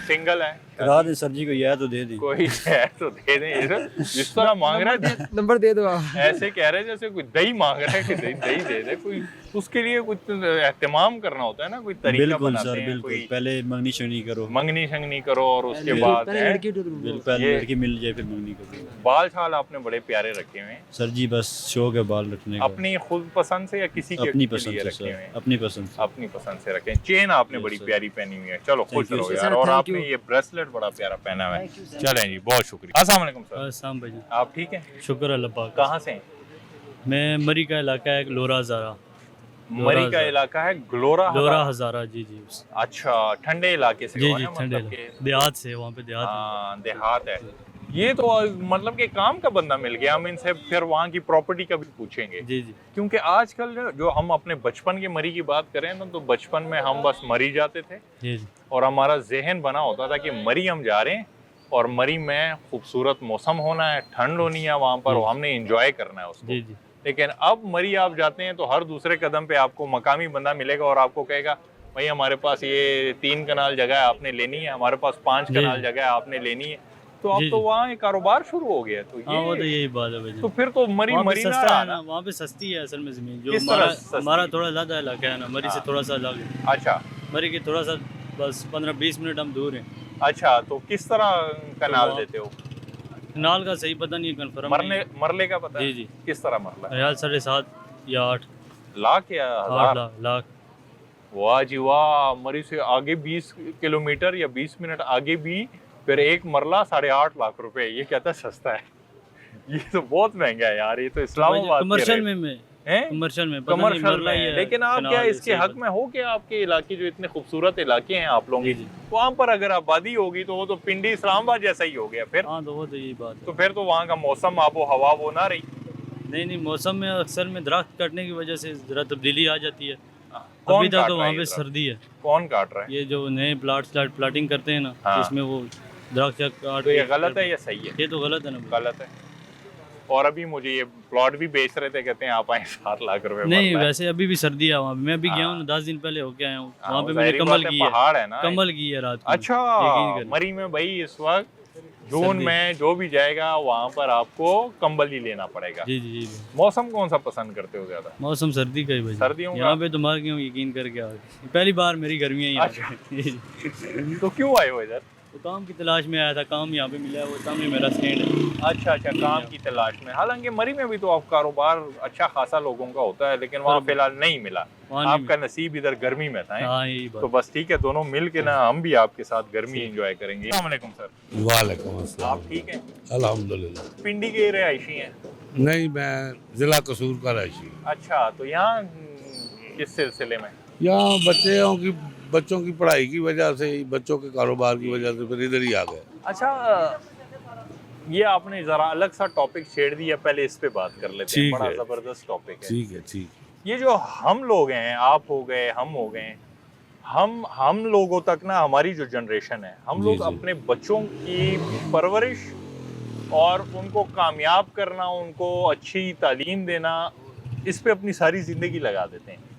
A: सिंगल है,
E: करा दें सर जी को, यह तो दे दें।
A: कोई है तो दे दें। जिस तरह मांग रहा है,
F: नंबर दे दो आप।
A: ऐसे कह रहे हैं जैसे कोई दही मांग रहा है कि दही दे दे। कोई उसके लिए कुछ एहतमाम करना होता है ना, कोई तरीका
E: बिल्कुल
A: बनाते
E: सर,
A: हैं,
E: बिल्कुल।
A: कोई
E: पहले मंगनी शंगनी करो,
A: मंगनी शंगनी करो, और उसके
E: पहले-
A: बाद
F: पहले
A: है,
F: लड़की
E: पहले
A: ये-
E: लड़की मिल जाए फिर मंगनी करो।
A: बाल छाल आपने बड़े प्यारे रखे हुए हैं।
E: सर जी बस शौक है बाल रखने का।
A: अपनी खुद पसंद से या किसी के
E: अपनी
A: के
E: पसंद
A: लिए
E: से
A: रखे हुए
E: सर,
A: हैं?
E: अपनी पसंद से।
A: अपनी पसंद से रखें। चेन आपने
E: Yes,
A: बड़ी
E: sir।
A: प्यारी पहनी हुई है, चलो खुश
E: Thank you,
A: रहो
E: sir।
A: यार।
F: Sir,
A: और
F: thank
A: आपने
F: you।
A: ये ब्रेसलेट बड़ा प्यारा पहना हुआ है।
F: Thank you, sir।
A: चलें जी, बहुत शुक्रिया। अस्सलाम वालेकुम सर,
G: अस्सलाम भाई,
A: आप ठीक हैं?
G: शुक्र अल्लाह पाक।
A: कहाँ से हैं?
G: मैं मरी का इलाका है, लोरा हज़ारा।
A: मरी का इलाका है, ग्लोरा
G: लोरा
A: हज़ारा।
G: हज़ारा, जी जी।
A: अच्छा, ठंडे इलाके से
G: जी
A: हो
G: जी,
A: ना,
G: ठंडे
A: मतलब कि
G: देहात से, वहाँ पे देहात है।
A: हाँ, देहात है। ये तो मतलब कि काम का बंदा मिल गया। हम इनसे फिर वहाँ की प्रॉपर्टी का भी पूछेंगे,
G: जी जी
A: क्योंकि आजकल जो हम अपने बचपन के मरी की बात करें ना, तो बचपन में हम बस मरी जाते थे
G: जी जी
A: और हमारा जहन बना होता था कि मरी हम जा रहे हैं और मरी में खूबसूरत मौसम होना है, ठंड होनी है वहाँ पर, और हमने इंजॉय करना है उसको।
G: जी जी।
A: लेकिन अब मरी आप जाते हैं तो हर दूसरे कदम पे आपको मकामी बंदा मिलेगा और आपको कहेगा भाई हमारे पास ये 3 कनाल जगह है, आपने लेनी है, हमारे पास 5
G: जी,
A: कनाल
G: जी।
A: जगह है, आपने लेनी है। तो अब
G: जी,
A: तो
G: जी।
A: वहाँ एक कारोबार शुरू हो गया। तो
G: हाँ, वो तो
A: ये
G: यही बात है भाई।
A: तो फिर तो मरी
G: वहाँ पे
A: मरी ना
G: सस्ता
A: रहा
G: है ना,
A: ना।
G: वहाँ पे सस्ती है असल में ज़मीन। जो
A: किस तरह
G: हमारा
A: सस्ती?
G: हमारा थोड़ा ज़्यादा इलाका है ना, मरी से
A: हाँ।
G: थोड़ा सा अलग है।
A: अच्छा
G: मरी के थोड़ा सा बस 15-20 मिनट हम दूर हैं।
A: अच्छा, तो किस तरह कनाल
G: वहाँ-
A: देते हो?
G: नाल का सही पता नहीं, कन्फर्म
A: मरले का पता है?
G: जी जी।
A: किस तरह मरला?
G: ख्याल 7.5 या 8
A: लाख या
G: 8
A: हजार?
G: लाख लाख
A: वाह जी वाह, मरी से आगे 20 किलोमीटर या 20 मिनट आगे भी फिर एक मरला 8.5 लाख रुपए। ये कहता सस्ता है। ये तो बहुत महंगा है यार, ये तो इस्लामाबाद
G: कमर्शियल में
A: हैं,
G: कमर्शियल में पता नहीं
A: कमर्शियल
G: मरला ही
A: में।
G: है,
A: लेकिन आप क्या
G: फिलहाल
A: इसके
G: सही
A: हक में हो कि आपके इलाके जो इतने खूबसूरत इलाके हैं आप लोगों
G: जी,
A: के,
G: जी।
A: वहाँ पर अगर आबादी होगी तो वो तो पिंडी इस्लामाबाद जैसा ही हो गया फिर।
G: हाँ तो वो तो यही बात है।
A: तो फिर तो वहाँ का मौसम आबो हवा वो ना रही।
G: नहीं मौसम में अक्सर में दरख्त काटने की वजह से ज़रा तब्दीली आ जाती है।
A: कौन
G: अभी तक
A: काट
G: तो
A: रहा
G: वहाँ
A: है
G: पे
A: ये दरख्त?
G: सर्दी है।
A: कौन काट रहा है?
G: ये जो नए प्लाटिंग करते हैं ना,
A: हाँ।
G: इसमें वो दरख्त काट
A: तो ये
G: के-
A: गलत है या सही है?
G: ये तो गलत है ना।
A: गलत है। और अभी मुझे ये प्लॉट भी बेच रहे थे, कहते हैं आप आए 7 लाख रुपए
G: नहीं
A: मरला है।
G: वैसे अभी भी सर्दी है वहाँ पे। मैं अभी गया
A: हाँ।
G: हूँ 10 दिन पहले होके आया हूँ।
A: हाँ,
G: वहाँ पे
A: ज़ाहिर
G: मैंने
A: बात
G: कमल
A: है,
G: की है,
A: पहाड़ है ना।
G: कमल की है रात को।
A: अच्छा,
G: यकीन करें।
A: मरी में भाई इस वक्त जून
G: सर्दी।
A: में जो भी जाएगा वहाँ पर आपको कंबल ही लेना पड़ेगा।
G: जी जी जी।
A: मौसम कौन सा पसंद करते हो ज्यादा?
G: मौसम सर्दी का ही भाई।
A: सर्दियों का?
G: यहाँ पे तो मार गया हूँ यकीन करके आ गए। पहली बार मेरी गर्मियाँ ही
A: अच्छा। तो क्यों आए हो इधर?
G: तो काम की तलाश में आया था, काम यहाँ पे मिला है, वो सामने मेरा स्टैंड है।
A: अच्छा, काम की तलाश में। हालांकि मरी में भी तो आप कारोबार अच्छा खासा लोगों का होता है, लेकिन वहाँ फिलहाल नहीं मिला।
G: वहाँ नहीं
A: आपका नसीब इधर गर्मी में था। हैं?
G: हाँ यही
A: तो
G: बात।
A: बस ठीक है, दोनों मिल के ना हम भी आपके साथ गर्मी एंजॉय करेंगे। अस्सलाम वालेकुम सर।
H: वालेकुम अस्सलाम।
A: आप ठीक हैं?
H: अल्हम्दुलिल्लाह।
A: पिंडी के रहायशी हैं?
H: नहीं, मैं ज़िला कसूर का रहायशी हूँ।
A: अच्छा, तो यहाँ किस सिलसिले में?
H: यहाँ बच्चों की पढ़ाई की वजह से, बच्चों के कारोबार की वजह से फिर इधर ही आ गए।
A: अच्छा, ये आपने जरा अलग सा टॉपिक छेड़ दिया, पहले इस पे बात कर लेते हैं।
H: ठीक
A: बड़ा
H: है।
A: जबरदस्त टॉपिक है।
H: ठीक है, ठीक।
A: ये जो हम लोग हैं, आप हो गए, हम हो गए, हम लोगों तक ना, हमारी जो जनरेशन है, हम
H: जी,
A: लोग
H: जी।
A: अपने बच्चों की परवरिश और उनको कामयाब करना, उनको अच्छी तालीम देना, इस पे अपनी सारी ज़िंदगी लगा देते हैं।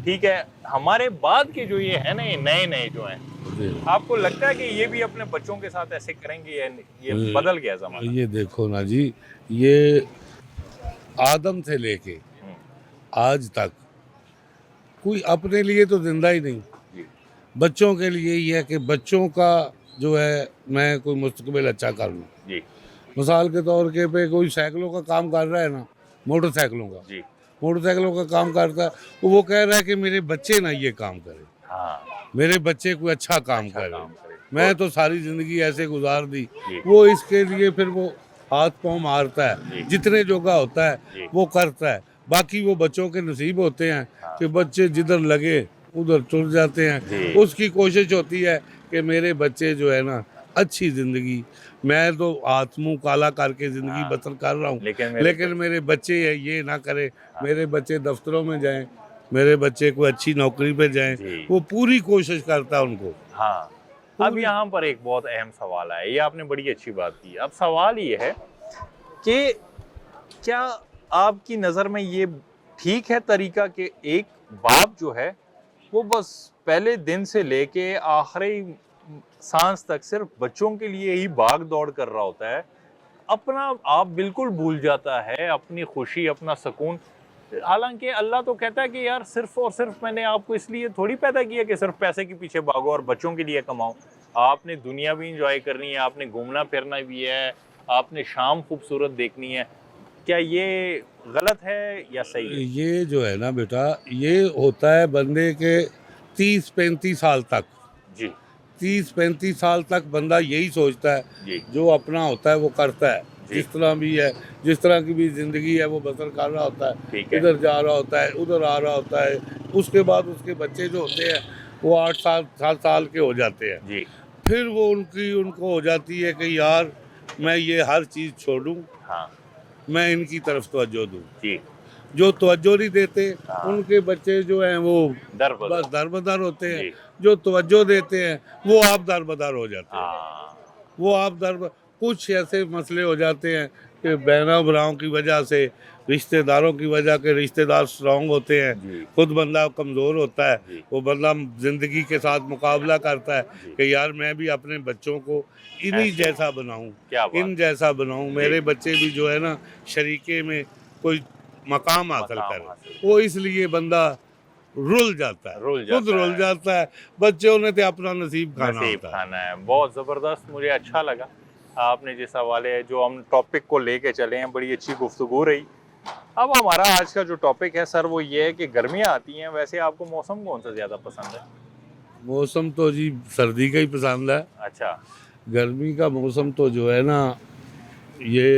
A: ठीक है, हमारे बाद के जो ये है ना, ये नए जो हैं,
H: जी।
A: आपको लगता है कि ये भी अपने बच्चों के साथ ऐसे करेंगे या ये
H: ये-
A: बदल गया ज़माना?
H: ये देखो ना जी, ये आदम से लेके आज तक कोई अपने लिए तो जिंदा ही नहीं।
A: जी।
H: बच्चों के लिए ही है कि बच्चों का जो है, मैं कोई मुस्तकबिल अच्छा कर लूँ।
A: जी
H: मिसाल के तौर के पे कोई साइकिलों का काम कर रहा है ना, मोटरसाइकिलों का
A: जी।
H: मोटरसाइकिलों का काम करता है, तो वो कह रहा है कि मेरे बच्चे ना ये काम करें,
A: हाँ,
H: मेरे बच्चे कोई अच्छा काम
A: अच्छा
H: करें।
A: काम करे।
H: मैं तो सारी ज़िंदगी ऐसे गुजार दी।
A: जी।
H: वो इसके लिए फिर वो हाथ पाँव मारता
A: जी।
H: है, जितने जोगा होता
A: जी।
H: है वो करता है। बाकी वो बच्चों के नसीब होते हैं
A: हाँ।
H: कि बच्चे जिधर लगे उधर टुर जाते
A: जी।
H: हैं। उसकी कोशिश होती है कि मेरे बच्चे जो है ना, अच्छी ज़िंदगी, मैं तो हाथ मुँह काला करके ज़िंदगी
A: हाँ।
H: बसर कर रहा हूँ,
A: लेकिन
H: लेकिन मेरे बच्चे ये ना करें। मेरे बच्चे दफ्तरों में जाएं, मेरे बच्चे कोई अच्छी नौकरी पे जाएं।
A: जी।
H: वो पूरी कोशिश करता है उनको।
A: हाँ, अब यहाँ पर एक बहुत अहम सवाल है, ये आपने बड़ी अच्छी बात की। अब सवाल ये है कि क्या आपकी नज़र में ये ठीक है तरीका कि एक बाप जो है वो बस पहले दिन से लेके आखिरी सांस तक सिर्फ बच्चों के लिए ही भाग दौड़ कर रहा होता है, अपना आप बिल्कुल भूल जाता है, अपनी खुशी, अपना सुकून। हालांकि अल्लाह तो कहता है कि यार सिर्फ और सिर्फ मैंने आपको इसलिए थोड़ी पैदा किया कि सिर्फ पैसे के पीछे भागो और बच्चों के लिए कमाओ। आपने दुनिया भी इंजॉय करनी है, आपने घूमना फिरना भी है, आपने शाम खूबसूरत देखनी है। क्या ये गलत है या सही है?
H: ये जो है ना बेटा, ये होता है बंदे के 30-35 साल तक।
A: जी
H: 30-35 साल तक बंदा यही सोचता है,
A: जी
H: जो अपना होता है वो करता है।
A: जी।
H: जिस तरह भी है, जिस तरह की भी ज़िंदगी है वो बसर कर रहा होता है।
A: ठीक है।
H: इधर जा रहा होता है, उधर आ रहा होता है। उसके बाद उसके बच्चे जो होते हैं वो 8 साल 7 साल के हो जाते हैं।
A: जी
H: फिर वो उनको हो जाती है कि यार मैं ये हर चीज़ छोड़ूं,
A: हाँ
H: मैं इनकी तरफ तवज्जो दूं।
A: जी।
H: जो तवज्जो नहीं देते
A: हाँ।
H: उनके बच्चे जो हैं वो
A: दर
H: बस
A: बदर।
H: दरबदर होते हैं।
A: जी।
H: जो तवज्जो देते हैं वो आप दरबदर हो जाते हैं।
A: हाँ
H: वो आप कुछ ऐसे मसले हो जाते हैं कि बहना भराओं की वजह से, रिश्तेदारों की वजह के रिश्तेदार स्ट्रॉन्ग होते हैं,
A: जी
H: खुद बंदा कमज़ोर होता है।
A: जी।
H: वो बंदा ज़िंदगी के साथ मुकाबला करता है
A: जी।
H: कि यार मैं भी अपने बच्चों को इन्हीं
A: ऐसे।
H: जैसा बनाऊं,
A: क्या बात।
H: इन जैसा बनाऊं, मेरे बच्चे भी जो है ना शरीके में कोई मकाम हासिल
A: मकाम
H: करें।
A: हासिल।
H: वो इसलिए बंदा रुल जाता है,
A: रुल
H: खुद
A: जाता
H: रुल
A: है।
H: जाता है। बच्चों ने तो अपना नसीब खाना
A: नसीब
H: होता है।
A: खाना है। बहुत ज़बरदस्त, मुझे अच्छा लगा आपने जिस हवाले जो हम टॉपिक को लेके चले हैं, बड़ी अच्छी गुफ्तगू रही। अब हमारा आज का जो टॉपिक है सर वो ये है कि गर्मियाँ आती हैं, वैसे आपको मौसम कौन सा ज़्यादा पसंद है?
H: मौसम तो जी सर्दी का ही पसंद है।
A: अच्छा।
H: गर्मी का मौसम तो जो है ना, ये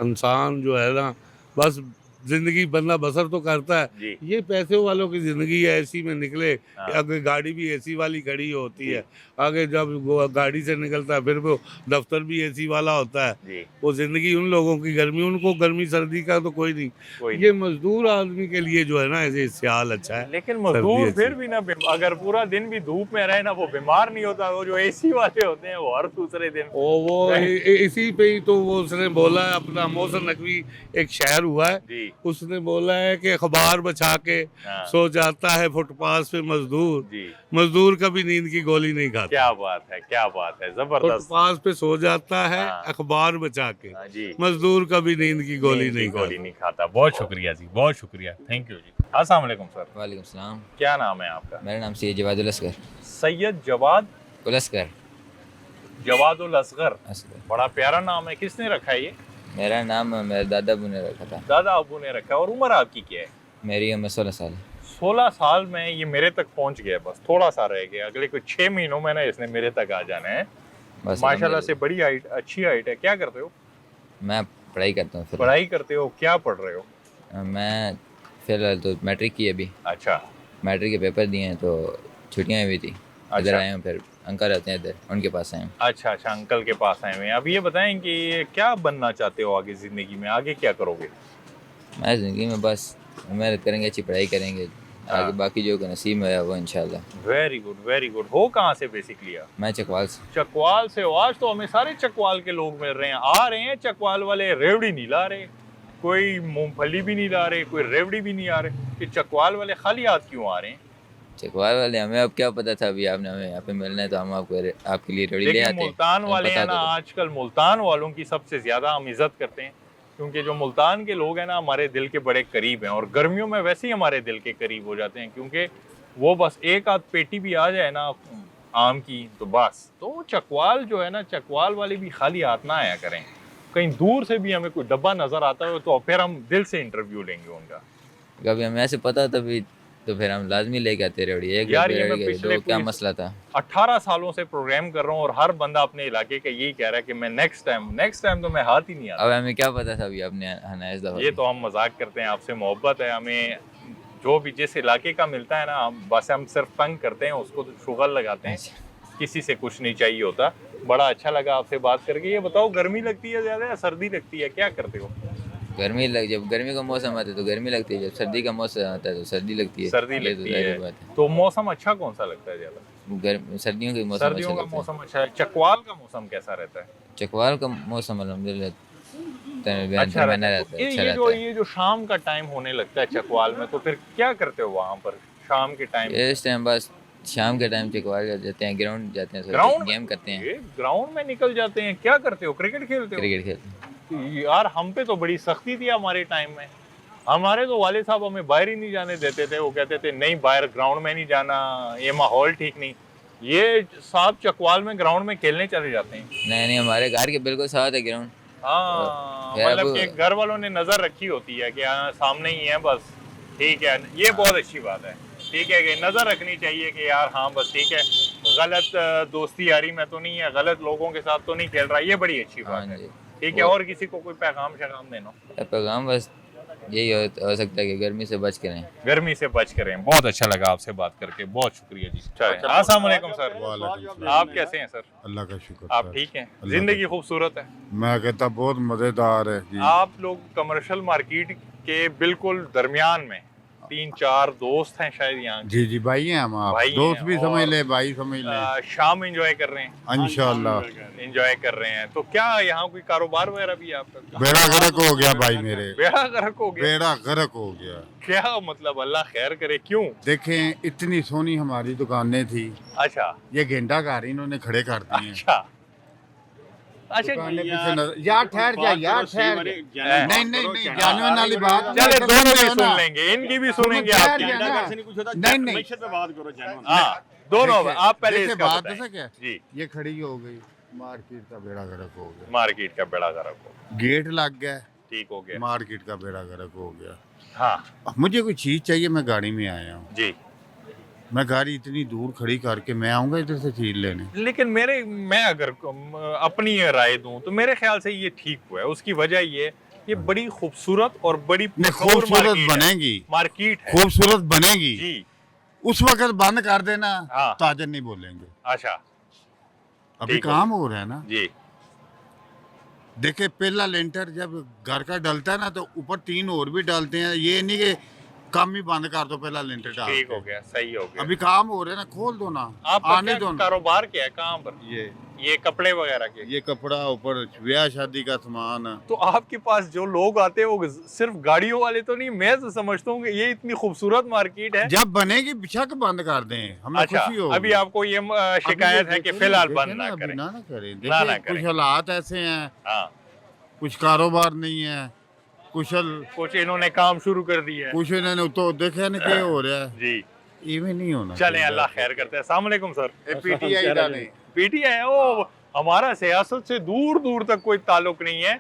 H: इंसान जो है ना बस जिंदगी बंदा बसर तो करता है।
A: जी।
H: ये पैसे वालों की जिंदगी है, ऐसी में निकले।
A: हाँ।
H: अगर गाड़ी भी एसी वाली खड़ी होती
A: जी।
H: है, आगे जब वो गाड़ी से निकलता है फिर वो दफ्तर भी एसी वाला होता है।
A: जी।
H: वो जिंदगी उन लोगों की, गर्मी उनको गर्मी सर्दी का तो कोई नहीं।
A: कोई
H: ये मजदूर आदमी के लिए जो है ना ऐसे सियाल अच्छा है।
A: लेकिन मजदूर
H: सर्दी
A: फिर
H: अच्छी।
A: भी ना अगर पूरा दिन भी धूप में रहे ना वो बीमार नहीं होता। वो जो एसी वाले होते हैं वो हर दूसरे दिन
H: वो इसी पे ही तो वो उसने बोला है, अपना मोहसिन नकवी एक शायर हुआ है,
A: जी।
H: उसने बोला है कि अखबार बचा के
A: हाँ।
H: सो जाता है फुटपाथ पे मजदूर,
A: जी।
H: मजदूर कभी नींद की गोली नहीं खाता।
A: क्या बात है, क्या बात है, जबरदस्त।
H: फुटपाथ पे सो जाता है
A: हाँ।
H: अखबार बचा के,
A: हाँ जी।
H: मजदूर कभी नींद की गोली
A: नींद की
H: नहीं
A: गोली
H: खाता।
A: नहीं खाता। बहुत शुक्रिया जी, बहुत शुक्रिया, थैंक यू जी। अस्सलाम वालेकुम सर,
I: वालेकुम सलाम।
A: क्या नाम है आपका?
I: मेरा नाम सैयद जवादुल असगर।
A: सैयद जवाद
I: उलस्कर
A: जवादुल असगर,
I: असगर।
A: बड़ा प्यारा नाम है। किसने रखा है ये?
I: मेरा नाम मेरे दादा अबू ने रखा था।
A: दादा अबू ने रखा है। और उम्र आपकी क्या है?
I: मेरी उम्र 16 साल है।
A: 16 साल में ये मेरे तक पहुंच गया, बस थोड़ा सा रह गया। अगले कुछ 6 महीनों में ना इसने मेरे तक आ जाना है।
I: बस
A: माशाल्लाह से बड़ी हाइट, अच्छी हाइट है। क्या करते हो?
I: मैं पढ़ाई करता हूँ।
A: पढ़ाई करते हो? क्या पढ़ रहे हो?
I: मैं फिलहाल तो मैट्रिक की अभी।
A: अच्छा।
I: मैट्रिक के पेपर दिए हैं तो छुट्टियाँ हुई थी। इधर
A: अच्छा।
I: आए हूँ, फिर अंकल रहते हैं इधर, उनके पास आए हैं।
A: अच्छा अच्छा, अंकल के पास आए हुए हैं। अब ये बताएं कि क्या बनना चाहते हो आगे ज़िंदगी में? आगे क्या करोगे?
I: मैं ज़िंदगी में बस मेहनत करेंगे, अच्छी पढ़ाई करेंगे, आगे बाकी जो का नसीब में है वो इंशाल्लाह।
A: Very good, very good. हो कहाँ से बेसिकली आप?
I: मैं चकवाल से।
A: चकवाल से हो? आज तो हमें सारे चकवाल के लोग मिल रहे हैं। आ रहे हैं चकवाल वाले, रेवड़ी नहीं ला रहे, कोई मूंगफली भी नहीं ला रहे, कोई रेवड़ी भी नहीं आ रहे। कि चकवाल वाले खाली हाथ क्यों आ रहे हैं?
I: चकवाल वाले हमें अब क्या पता था, अभी आपने हमें यहाँ पे मिलना है तो हम आपको आपके लिए रेडी ले
A: लेकिन
I: आते हैं।
A: मुल्तान वाले
I: पता
A: हैं ना,
I: तो था।
A: आजकल मुल्तान वालों की सबसे ज़्यादा हम इज़्ज़त करते हैं, क्योंकि जो मुल्तान के लोग हैं ना हमारे दिल के बड़े करीब हैं। और गर्मियों में वैसे ही हमारे दिल के करीब हो जाते हैं, क्योंकि वो बस एक आध पेटी भी आ जाए ना आम की तो बस। तो चकवाल जो है ना, चकवाल वाले भी खाली हाथ ना आया करें। कहीं दूर से भी हमें कोई डब्बा नज़र आता है तो फिर हम दिल से इंटरव्यू लेंगे उनका।
I: कभी हमें ऐसे पता तभी तो फिर हम लाजमी लेके आते रेवड़ी। एक
A: यार
I: डब्बे
A: ये मैं
I: रेवड़ी के
A: पिछले
I: दो, क्या
A: कोई
I: मसला था?
A: 18 सालों से प्रोग्राम कर रहा हूँ और हर बंदा अपने इलाके का यही कह रहा है कि मैं नेक्स्ट टाइम तो मैं हाथ ही नहीं आता।
I: अब हमें क्या पता था अभी आपने आना है इस दफा?
A: ये तो हम मजाक करते हैं, आपसे मोहब्बत है हमें। जो भी जिस इलाके का मिलता है ना, हम बस हम सिर्फ तंग करते हैं उसको, तो शुगर लगाते हैं। किसी से कुछ नहीं चाहिए होता। बड़ा अच्छा लगा आपसे बात करके। ये बताओ, गर्मी लगती है ज़्यादा या सर्दी लगती है? क्या करते हो?
I: जब गर्मी का मौसम आता है तो गर्मी लगती है, जब सर्दी का मौसम आता है तो सर्दी लगती है।
A: सर्दी
I: ये तो
A: लगती
I: जाहिर
A: है।
I: बात है।
A: तो मौसम अच्छा कौन सा लगता है ज़्यादा?
I: सर्दियों के मौसम
A: सर्दियों
I: अच्छा
A: का
I: लगता है।
A: मौसम अच्छा है। चकवाल का मौसम कैसा रहता है?
I: चकवाल का मौसम अल्हम्दुलिल्लाह
A: अच्छा
I: दरमियाना
A: रहता है।
I: रहता है, अच्छा
A: ये जो शाम का टाइम होने लगता है चकवाल में, तो फिर क्या करते हो वहाँ पर शाम के टाइम?
I: इस टाइम बस शाम के टाइम चकवाल जाते हैं, ग्राउंड जाते हैं,
A: ग्राउंड
I: गेम करते हैं,
A: ग्राउंड में निकल जाते हैं। क्या करते हो? क्रिकेट खेलते हो?
I: क्रिकेट खेलते हैं।
A: यार हम पे तो बड़ी सख्ती थी हमारे टाइम में। हमारे तो वाले साहब हमें बाहर ही नहीं जाने देते थे। वो कहते थे नहीं, बाहर ग्राउंड में नहीं जाना, ये माहौल ठीक नहीं। ये साहब चकवाल में ग्राउंड में खेलने चले जाते हैं।
I: नहीं, हमारे घर के बिल्कुल साथ है ग्राउंड।
A: हाँ,
I: यार
A: मतलब
I: वो-
A: कि घर वालों ने नजर रखी होती है कि हाँ सामने ही है बस, ठीक है। ये बहुत अच्छी बात है, ठीक है, कि नजर रखनी चाहिए कि यार हाँ बस ठीक है, गलत दोस्ती यारी में तो नहीं है, गलत लोगों के साथ तो नहीं खेल रहा। ये बड़ी अच्छी बात है, ठीक है। और किसी को कोई पैगाम शैगाम देना?
I: पैगाम बस यही हो सकता है कि गर्मी से बच करें,
A: गर्मी से बच करें। बहुत अच्छा लगा आपसे बात करके, बहुत शुक्रिया जी। अस्सलाम वालेकुम सर, आप कैसे हैं सर?
J: अल्लाह का शुक्र।
A: आप ठीक हैं? जिंदगी खूबसूरत है?
J: मैं कहता बहुत मज़ेदार है जी।
A: आप लोग कमर्शियल मार्केट के बिल्कुल दरमियान में 3-4 दोस्त हैं शायद यहाँ।
J: जी जी भाई हैं हम, आप
A: भाई
J: दोस्त
A: हैं
J: भी समझ
A: और,
J: ले, भाई समझ ले।
A: शाम एंजॉय कर रहे हैं?
J: इंशाल्लाह
A: एंजॉय कर रहे हैं। तो क्या यहाँ कोई कारोबार वगैरह भी है आपका?
J: बेड़ा गर्क हो गया भाई मेरे,
A: बेड़ा गर्क हो गया?
J: बेड़ा गर्क हो गया।
A: क्या मतलब? अल्लाह खैर करे। क्यों?
J: देखें इतनी सोनी हमारी दुकानें थी,
A: अच्छा
J: ये घंटा घर इन्होंने खड़े कर दिए।
A: अच्छा अच्छा।
J: दुकानें पीछे नजर- यार ठहर जा, यार ठहर जा। नहीं नहीं नहीं, जानवर वाली बात
A: चले
J: नहीं,
A: दोनों भी
J: ना।
A: सुन लेंगे, इनकी भी सुनेंगे,
J: ठहर
A: आपकी
J: जा
A: भी।
J: ना। नहीं नहीं,
A: हाँ दोनों।
J: देखिए-
A: आप पहले
J: देखिए
A: इसका
J: बात
A: बताएं।
J: ऐसा क्या,
A: जी,
J: ये खड़ी हो गई, मार्केट का बेड़ा गर्क हो गया,
A: मार्केट का बेड़ा गर्क हो।
J: गेट लग गया,
A: ठीक हो गया।
J: मार्केट का बेड़ा गर्क हो गया।
A: हाँ
J: मुझे कोई चीज़ चाहिए, मैं गाड़ी में आया हूँ,
A: जी,
J: मैं गाड़ी इतनी दूर खड़ी करके मैं आऊँगा इधर से चीज़ लेने।
A: लेकिन मैं अगर अपनी राय दूं तो मेरे ख्याल से ये ठीक हुआ है। उसकी वजह ये बड़ी खूबसूरत और बड़ी
J: नहीं,
A: मशहूर
J: खूबसूरत बनेगी,
A: मार्केट है
J: खूबसूरत बनेगी।
A: जी।
J: उस वक्त बंद कर देना,
A: हाँ।
J: ताजर नहीं बोलेंगे।
A: अच्छा
J: अभी
A: ठीक हो
J: काम हो रहा है ना।
A: जी,
J: देखे पहला लेंटर जब घर का डलता है ना तो ऊपर 3 और भी डालते हैं, ये नहीं कि काम ही बंद कर दो, पहला लेंटर डाल
A: ठीक
J: के।
A: हो गया, सही हो गया।
J: अभी काम हो रहा है ना, खोल दो ना,
A: आपका
J: आने
A: क्या
J: दो ना।
A: कारोबार क्या है, कहाँ पर? ये कपड़े वगैरह के?
J: ये कपड़ा ऊपर ब्याह शादी का सामान है।
A: तो आपके पास जो लोग आते हैं वो सिर्फ गाड़ियों वाले तो नहीं? मैं तो समझता हूँ कि ये इतनी खूबसूरत मार्केट है।
J: जब बनेगी बेशक बंद कर दें, हमें
A: अच्छा,
J: खुशी होगी।
A: अभी आपको ये शिकायत है कि फिलहाल बंद ना करें।
J: ना करें।
A: ना
J: देखिए
A: करें।
J: कुछ हालात ऐसे हैं,
A: हाँ,
J: कुछ कारोबार नहीं है,
A: कुछ इन्होंने काम शुरू कर दिया है
J: कुछ इन्होंने तो देखे ना क्या हो रहा है।
A: जी।
J: इवें नहीं होना
A: चलें,
J: चाहिए।
A: अल्लाह खैर करते हैं। अस्सलाम वालेकुम सर।
J: पीटीआई डालें।
A: पीटीआई ओ, हमारा सियासत से दूर दूर तक कोई ताल्लुक नहीं है।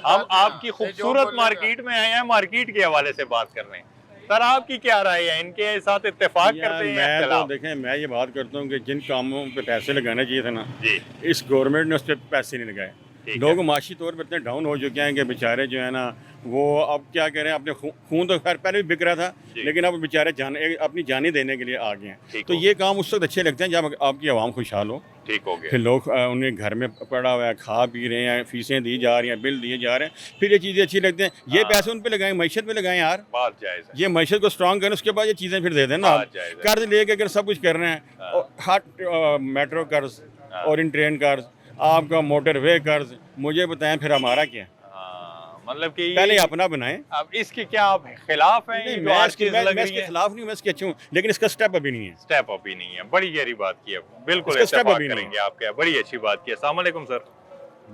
A: हम आपकी खूबसूरत मार्केट में आए हैं, मार्केट के हवाले से बात कर रहे हैं। सर आपकी क्या राय है, इनके साथ इत्तेफाक करते हैं?
E: मैं तो
A: इख्तिलाफ?
E: देखें, मैं ये बात करता हूँ कि जिन कामों पे पैसे लगाने चाहिए थे ना,
A: जी,
E: इस गवर्नमेंट ने उस पर पैसे नहीं लगाए।
A: ठीक
E: लोग
A: है।
E: माशी तौर पर इतने डाउन हो चुके हैं कि बेचारे जो है ना, वो अब क्या करें, अपने खून तो खैर पहले भी बिक रहा था,
A: जी।
E: लेकिन अब बेचारे अपनी जानी देने के लिए आ गए हैं।
A: ठीक
E: तो
A: हो
E: ये काम उस वक्त अच्छे लगते हैं जब आपकी आवाम खुशहाल हो।
A: ठीक हो गया।
E: फिर लोग उन्हें घर में पड़ा हुआ है, खा पी रहे हैं, फीसें दी जा रही हैं, बिल दिए जा रहे हैं, फिर ये चीज़ें अच्छी लगती हैं। ये
A: हाँ।
E: पैसे उन पे लगाएं, मैशत पे लगाएं यार,
A: बात जायज़ है।
E: ये मैशत को स्ट्रांग करें, उसके बाद ये चीज़ें फिर दे दें ना।
A: बात जायज़ है।
E: कर्ज लेके अगर सब कुछ कर रहे हैं,
A: हाँ।
E: और हाट मेट्रो कर्ज
A: हाँ।
E: और इन ट्रेन कर्ज, आपका मोटरवे कर्ज, मुझे बताएं फिर हमारा क्या?
A: हाँ, मतलब कि
E: पहले अपना बनाएं।
A: अब इसके क्या आप खिलाफ हैं?
E: नहीं,
A: जो आज चीज़ लग
E: मैं
A: रही
E: इसके
A: है,
E: खिलाफ नहीं, मैं इसके अच्छा हूँ, लेकिन इसका स्टेप अभी नहीं है।
A: स्टेप अप ही नहीं है। बड़ी गहरी बात की आपने, बिल्कुल
E: इसका step
A: इत्तेफाक
E: अभी नहीं
A: करेंगे आपके, बड़ी अच्छी बात की है। अस्सलाम वालेकुम सर,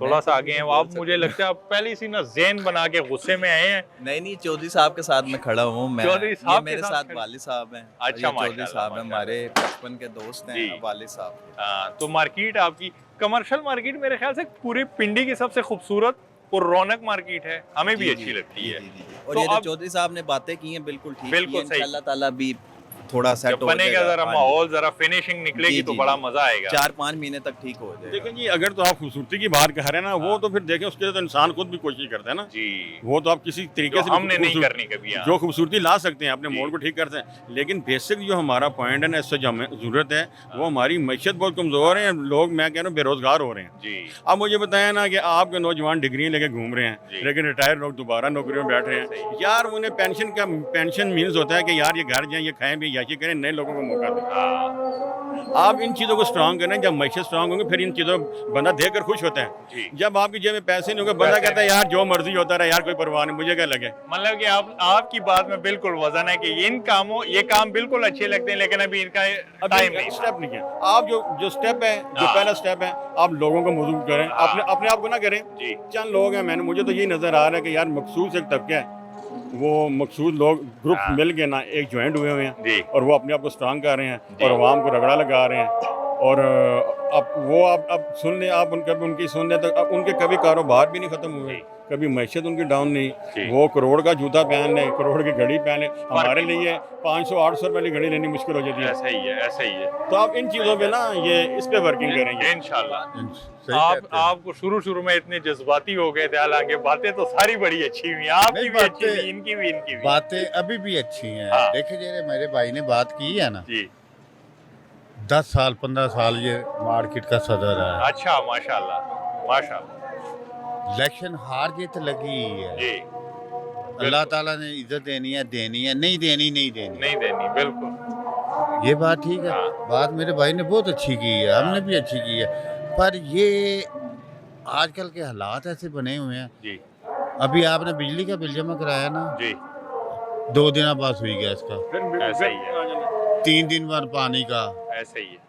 A: थोड़ा सा आगे हैं आप, मुझे लगता है आप पहले सी ना ज़हन बना के गुस्से में आए हैं।
K: नहीं, चौधरी साहब के साथ मैं खड़ा हूँ। मैं
A: चौधरी साहब
K: ये
A: के
K: मेरे
A: साथ
K: साथ
A: खड़े?
K: वालिद साहब हैं।
A: अच्छा,
K: ये चौधरी
A: माशाल्लाह,
K: साहब हैं,
A: माशाल्लाह।
K: हमारे बचपन के दोस्त
A: जी।
K: हैं वालिद साहब।
A: हाँ, तो मार्केट आपकी कमर्शियल मार्केट मेरे ख्याल से पूरी पिंडी की सबसे खूबसूरत और रौनक मार्केट है, हमें भी
K: जी,
A: अच्छी
K: जी,
A: लगती है।
K: जी, जी, जी। और
A: तो
K: ये जो
A: अब-
K: चौधरी साहब ने बातें की हैं बिल्कुल ठीक
A: बिल्कुल
K: की हैं।
A: सही।
K: इंशाअल्लाह ताला भी थोड़ा सेट
A: जब
K: हो
A: बनेगा
K: जाएगा।
A: जरा
K: हाँ,
A: माहौल, जरा फिनिशिंग निकलेगी
K: जी,
A: तो
K: जी,
A: बड़ा
K: जी।
A: मजा आएगा।
K: 4-5 महीने तक ठीक हो जाएगा।
E: देखें जी, अगर तो आप खूबसूरती की बात कह रहे हैं ना, वो तो फिर देखें, उसके लिए तो इंसान खुद भी कोशिश करता है ना।
A: जी,
E: वो तो आप किसी तरीके
A: जो
E: से
A: हमने नहीं
E: खूबसूरत-
A: करनी कभी। हाँ।
E: जो खूबसूरती ला सकते हैं, अपने
A: जी।
E: मोड़ को ठीक करते हैं, लेकिन बेसिक जो हमारा पॉइंट है ना, इससे जो हमें ज़रूरत है, वो हमारी मैशत बहुत कमज़ोर है। लोग, मैं कह रहा हूँ, बेरोज़गार हो रहे हैं।
A: जी,
E: अब मुझे बताया ना कि आपके नौजवान डिग्री लेके घूम रहे हैं,
A: जी।
E: लेकिन रिटायर लोग दोबारा नौकरियों में बैठ रहे हैं। यार उन्हें पेंशन मीन्स होता है कि यार ये घर जाएं, ये खाएं भी, याशी करें, नए लोगों को मौका दें।
A: हाँ,
E: आप इन चीज़ों को स्ट्रांग करें। जब मैशत स्ट्रांग होंगे, फिर इन चीज़ों बंदा देख कर खुश होता है।
A: जी।
E: जब आपकी जेब में पैसे नहीं होंगे, बंदा
A: पैसे
E: कहता है यार जो मर्जी होता रहा, यार कोई परवाह नहीं, मुझे क्या लगे।
A: मतलब कि आपकी बात में बिल्कुल वजन है कि ये काम बिल्कुल अच्छे लगते हैं, लेकिन अभी इनका टाइम नहीं।
E: स्टेप नहीं है। आप जो स्टेप है, जो
A: हाँ।
E: पहला स्टेप है, आप लोगों को मौजूद करें,
A: हाँ।
E: अपने आप को ना करें।
A: जी,
E: चंद लोग हैं, मुझे तो यही नज़र आ रहा है कि यार मखसूस एक तबका है, वो मखसूस लोग ग्रुप
A: हाँ।
E: मिल के ना एक ज्वाइंट हुए हुए हैं,
A: जी,
E: और वो अपने आप को स्ट्रांग कर रहे हैं
A: जी।
E: और आवाम को रगड़ा लगा रहे हैं। और अब सुन लें, आप उनकी सुन लें तो अब उनके कभी कारोबार भी नहीं ख़त्म हुए,
A: जी।
E: कभी मैशत उनकी डाउन
A: जी।
E: नहीं। वो करोड़ का जूता पहन लें, करोड़ की घड़ी पहन लें, हमारे
A: नहीं
E: लिए 500-800 रुपये वाली घड़ी लेनी मुश्किल हो जाती है।
A: ऐसा ही है, ऐसा ही है।
E: तो आप इन चीज़ों पे ना, ये इस पे वर्किंग करेंगे।
A: इंशाल्लाह।
J: सही कहते हैं।
A: आपको शुरू में इतने जज्बाती हो गए थे, हालांकि बातें तो सारी बड़ी अच्छी हुई, आपकी
J: नहीं,
A: भी अच्छी
J: बातें-
A: हुई, इनकी भी, इनकी भी।
J: बातें अभी भी अच्छी हैं।
A: हाँ।
J: देखिए जरा मेरे भाई ने बात की है ना,
A: जी,
J: 10 साल 15 साल ये मार्केट का सदर है।
A: अच्छा, माशाल्लाह, माशाल्लाह।
J: इलेक्शन हार जीत लगी ही है।
A: जी,
J: अल्लाह ताला ने इज्जत देनी है, नहीं देनी नहीं देनी।
A: नहीं देनी, बिल्कुल।
J: ये बात ठीक है।
A: हाँ।
J: बात मेरे भाई ने बहुत अच्छी की है, हमने भी अच्छी की है, पर ये आजकल के हालात ऐसे बने हुए हैं।
A: जी,
J: अभी आपने बिजली का बिल जमा कराया ना,
A: जी,
J: 2 दिन बाद हुई गैस का,
A: ऐसा ही है,
J: 3 दिन बाद पानी का,
A: ऐसा ही है।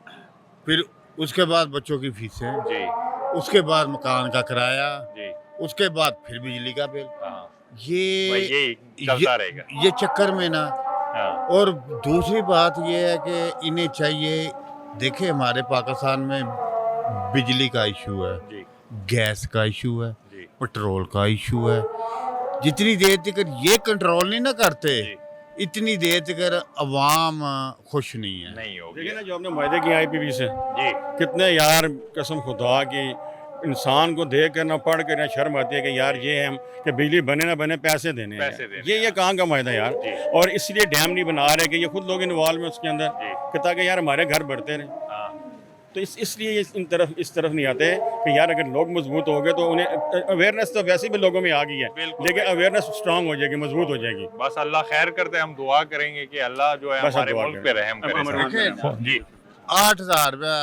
J: फिर उसके बाद बच्चों की फीसें,
A: जी,
J: उसके बाद मकान का किराया,
A: जी,
J: उसके बाद फिर बिजली का बिल।
A: हाँ,
J: ये
A: भाई यही चलता रहेगा।
J: ये चक्कर में ना।
A: हाँ,
J: और दूसरी बात ये है कि इन्हें चाहिए, देखिए हमारे पाकिस्तान में बिजली का इशू है,
A: जी,
J: गैस का इशू है,
A: जी,
J: पेट्रोल का इशू है। जितनी देर तक ये कंट्रोल नहीं ना करते इतनी देर तक अवाम खुश नहीं है।
A: नहीं होगी।
E: देखिए ना जो हमने मायदे की IPV से
A: जी
E: कितने यार कसम खुदा की इंसान को देख कर ना पढ़ कर ना शर्म आती है कि यार ये हम कि बिजली बने ना बने पैसे देने हैं।
A: पैसे देने
E: ये कहाँ का मायदा यार।
A: जी।
E: और इसलिए डैम नहीं बना रहे कि ये खुद लोग इन्वॉल्व हैं उसके अंदर कि ताकि यार हमारे घर बढ़ते रहे।
A: हाँ
E: तो इसलिए इस तरफ नहीं आते कि यार अगर लोग मजबूत हो गए तो उन्हें अवेयरनेस तो वैसे भी लोगों में आ गई है,
A: बिल्कुल।
E: लेकिन अवेयरनेस स्ट्रांग हो जाएगी, मजबूत हो जाएगी।
A: बस अल्लाह खैर करते हैं, हम दुआ करेंगे कि अल्लाह जो है
E: बस
A: हमारे
E: दुआ
A: मुल्क
E: करें।
A: पे रहम करे। जी
J: 8,000 रुपया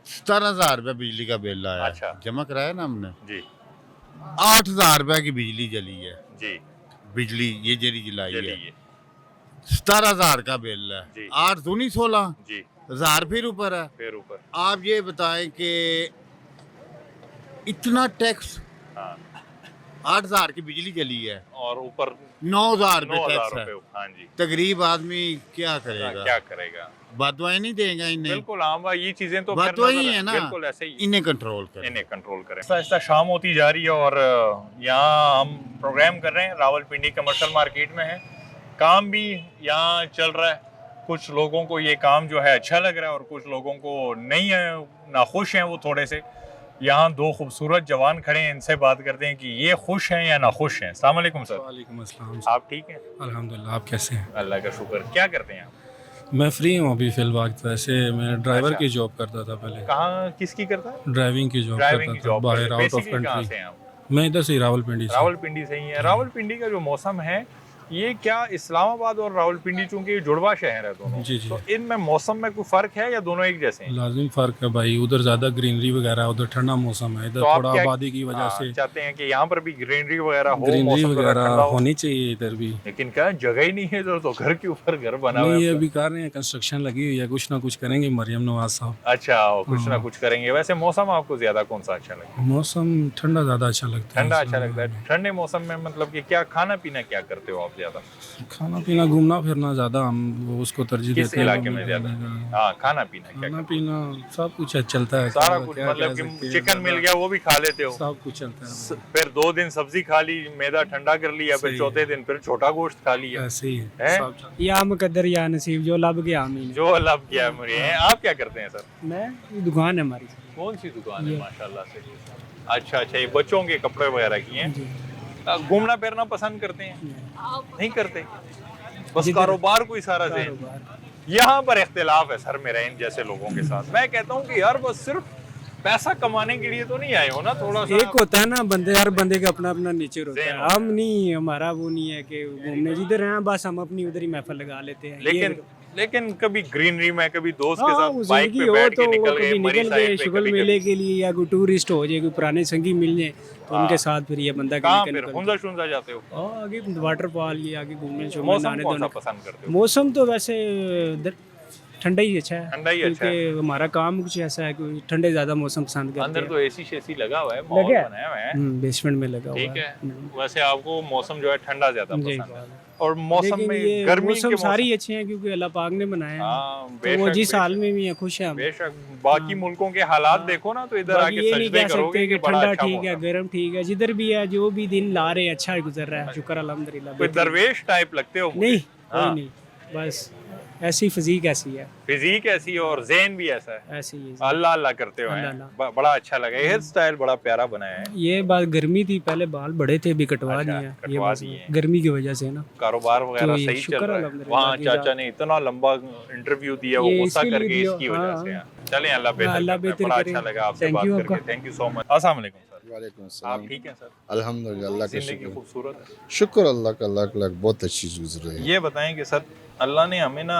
J: 17,000 रुपया बिजली का बिल आया।
A: अच्छा।
J: जमा कराया ना हमने।
A: जी
J: 8,000 रुपया की बिजली जली है।
A: जी
J: बिजली ये जली जलाई है।
A: चलिए
J: 17,000 का बिल है।
A: जी।
J: 8 दूनी 16
A: जी
J: हजार फिर ऊपर है।
A: फिर ऊपर
J: आप ये बताएं कि इतना टैक्स
A: हाँ
J: 8,000 की बिजली जली है
A: और ऊपर
J: 9,000 रुपये
A: 9,000
J: टैक्स है।
A: रुपए। हाँ जी
J: तकरीब आदमी क्या करेगा?
A: क्या करेगा।
J: बदवाएं नहीं देगा इन्हें।
A: बिल्कुल हाँ भाई, ये चीजें तो फिर
J: बदवाई
A: नजर-
J: है ना,
A: बिल्कुल ऐसे ही
J: इन्हें कंट्रोल करें।
A: इन्हें कंट्रोल करें। ऐसा शाम होती जा रही है और यहाँ हम प्रोग्राम कर रहे हैं, रावलपिंडी कमर्शियल मार्केट में है। काम भी यहाँ चल रहा है। कुछ लोगों को ये काम जो है अच्छा लग रहा है और कुछ लोगों को नहीं है, नाखुश हैं वो थोड़े से। यहाँ दो खूबसूरत जवान खड़े हैं, इनसे बात करते हैं कि ये खुश हैं या नाखुश हैं। अस्सलाम वालेकुम सर।
L: वालेकुम अस्सलाम।
A: आप ठीक हैं?
L: अल्हम्दुलिल्लाह, आप कैसे हैं?
A: अल्लाह का शुक्र। क्या करते हैं आप?
L: मैं फ्री हूँ अभी फिल वक्त। वैसे मैं ड्राइवर
A: अच्छा।
L: की जॉब करता था पहले।
A: कहाँ किसकी करता है?
L: ड्राइविंग की जॉब
A: ड्राइविंग की
L: करता था
A: जॉब
L: बाहर आउट ऑफ
A: बेसिकली कहाँ से
L: कंट्री।
A: हैं आप?
L: मैं इधर से ही रावलपिंडी से।
A: रावलपिंडी से ही है। रावलपिंडी का जो मौसम है, ये क्या इस्लामाबाद और रावलपिंडी चूंकि जुड़वा शहर है दोनों,
L: जी जी।
A: तो इनमें मौसम में कोई फर्क है या दोनों एक जैसे हैं?
L: लाजिम फ़र्क है भाई, उधर ज़्यादा ग्रीनरी वगैरह, उधर ठंडा मौसम है, इधर
A: तो आप
L: थोड़ा
A: क्या
L: आबादी की वजह से
A: चाहते हैं कि यहाँ पर भी ग्रीनरी वगैरह हो,
L: ग्रीनरी
A: मौसम थोड़ा
L: वगैरह
A: ठंडा हो?
L: होनी चाहिए इधर भी।
A: लेकिन क्या जगह ही नहीं है इधर, तो घर के ऊपर घर बना हुआ
L: नहीं,
A: है
L: ये
A: आपका।
L: अभी कर रहे हैं, कंस्ट्रक्शन लगी हुई है, कुछ ना कुछ करेंगे मरियम नवाज साहब।
A: अच्छा, और कुछ ना
L: हाँ।
A: कुछ करेंगे। वैसे मौसम आपको ज्यादा कौन सा अच्छा लगता है?
L: मौसम ठंडा ज़्यादा अच्छा लगता है।
A: ठंडा अच्छा लगता है। ठंडे मौसम में मतलब कि क्या खाना पीना क्या करते हो आप ज्यादा?
L: खाना पीना घूमना फिरना ज़्यादा हम वो उसको तरजीह
A: किस
L: देते हैं।
A: इलाके में ज्यादा? हाँ, खाना पीना क्या
L: खाना
A: करते हो?
L: पीना सब कुछ चलता है।
A: सारा
L: क्या-
A: कुछ
L: क्या
A: मतलब
L: कह सकते
A: कि
L: हैं,
A: चिकन मिल गया वो भी खा लेते हो?
L: सब कुछ चलता है।
A: फिर 2 दिन सब्जी खा ली, मैदा ठंडा कर लिया, फिर
L: सही
A: चौथे दिन फिर छोटा गोश्त खा लिया।
L: ऐसे ही है,
A: हैं?
L: सब चलता
B: या मुकद्दर या नसीब जो लब गया आमीन।
A: जो अल्लाह किया मुझे है। आप क्या करते हैं सर?
B: मैं दुकान है हमारी।
A: कौन सी दुकान है? माशाल्लाह से। अच्छा अच्छा, ये बच्चों के कपड़े वगैरह की हैं। घूमना फिरना पसंद करते हैं? नहीं करते, बस कारोबार को ही सारा ज़हन। यहाँ पर इख्तिलाफ है सर मेरा इन जैसे लोगों के साथ। मैं कहता हूँ कि यार बस सिर्फ पैसा कमाने के लिए तो नहीं आए हो ना, थोड़ा सा
B: एक होता है ना बंदे, हर बंदे का अपना अपना नेचर होता
A: ज़हन
B: है। हम नहीं, हमारा वो नहीं है कि घूमने जिधर हैं बस हम अपनी उधर ही महफिल लगा लेते हैं।
A: लेकिन कभी ग्रीनरी में, कभी दोस्त के
B: हाँ,
A: साथ बाइक पे
B: हो
A: बैठ
B: तो
A: के
B: वो
A: निकल गए
B: कभी
A: मरी
B: निकल
A: साइड
B: गए
A: पे,
B: शुगल
A: कभी
B: मेले के लिए, या कोई टूरिस्ट हो जाए, कोई पुराने संगी मिल जाए तो
A: हाँ।
B: उनके साथ फिर ये बंदा
A: कहाँ
B: कहीं
A: फिर हुंजा शुंजा जाते हो?
B: और आगे वाटरफॉल, ये आगे घूमने शूमने
A: मौसम
B: नहाने
A: कौन सा
B: धोने।
A: पसंद करते हो?
B: मौसम तो वैसे ठंडा ही अच्छा है।
A: ठंडा ही अच्छा है।
B: क्योंकि हमारा काम कुछ ऐसा है कि ठंडे ज्यादा मौसम पसंद करते
A: अंदर
B: हैं।
A: तो एसी शेसी लगा हुआ है, माहौल
B: लगा है?
A: बनाया हुआ है।
B: बेसमेंट में लगा हुआ
A: ठीक
B: है।
A: है। वैसे आपको मौसम जो है ठंडा ज्यादा
B: जी,
A: पसंद है, और मौसम
B: लेकिन
A: में
B: ये
A: गर्मी
B: मौसम
A: के
B: सारे ही अच्छे हैं क्योंकि अल्लाह पाक ने बनाए हैं।
A: हाँ,
B: तो वो
A: बेशक,
B: जिस हाल में भी है खुश है हम।
A: बेशक। बाकी मुल्कों के हालात देखो ना, तो इधर
B: बाकी
A: आके
B: ये नहीं
A: सजदे
B: कह
A: करोगे
B: सकते
A: कि
B: कि
A: बड़ा
B: ठंडा
A: अच्छा
B: ठीक है,
A: मौसम।
B: गर्म ठीक है, जिधर भी है जो भी दिन ला रहे हैं अच्छा ही गुजर रहा है, शुक्र अल्हम्दुलिल्लाह।
A: कोई दरवेश टाइप लगते हो मुझे।
B: नहीं,
A: हाँ।
B: कोई नहीं, बस ऐसी फिजीक ऐसी है,
A: फिजिक ऐसी है और ज़हन भी ऐसा है।
B: ऐसी ही है।
A: अल्लाह अल्लाह करते हुए
B: अल्लाह
A: हैं।
B: अल्लाह।
A: बड़ा अच्छा लगा, हेयर स्टाइल बड़ा प्यारा बनाया है।
B: ये बात गर्मी थी, पहले बाल बड़े थे, अभी कटवा
A: अच्छा,
B: दिए हैं। ये
A: कटवा
B: बस
A: दिए हैं।
B: गर्मी की वजह से ना।
A: कारोबार वगैरह
B: तो ये
A: सही चल
B: शुक्र
A: रहा है।
B: अल्हम्दुलिल्लाह
A: वहाँ
B: की
A: चाचा
B: जात।
A: ने इतना लंबा इंटरव्यू दिया, वो
B: ये
A: गुस्सा
B: इसके
A: कर
B: लिए
A: गए
B: दिया,
A: इसकी वजह
B: हाँ।
A: से। चलें, अल्लाह बेहतर
B: अल्लाह
A: करता है।
B: बेहतर
A: बड़ा
B: करे।
A: अच्छा लगा आपसे
B: Thank
A: बात
B: you
A: करके।
B: आपका।
A: Thank you so much. अस्सलाम वालेकुम सर।
M: वालेकुम
A: आप
M: अस्सलाम।
A: ठीक हैं सर?
M: अल्हम्दुलिल्लाह, अल्लाह का
A: जिंदगी
M: शुक्र।
A: खूबसूरत है।
M: शुक्र अल्लाह का, लाख लाख बहुत अच्छी गुजर रही है।
A: ये बताएं कि सर अल्लाह ने हमें ना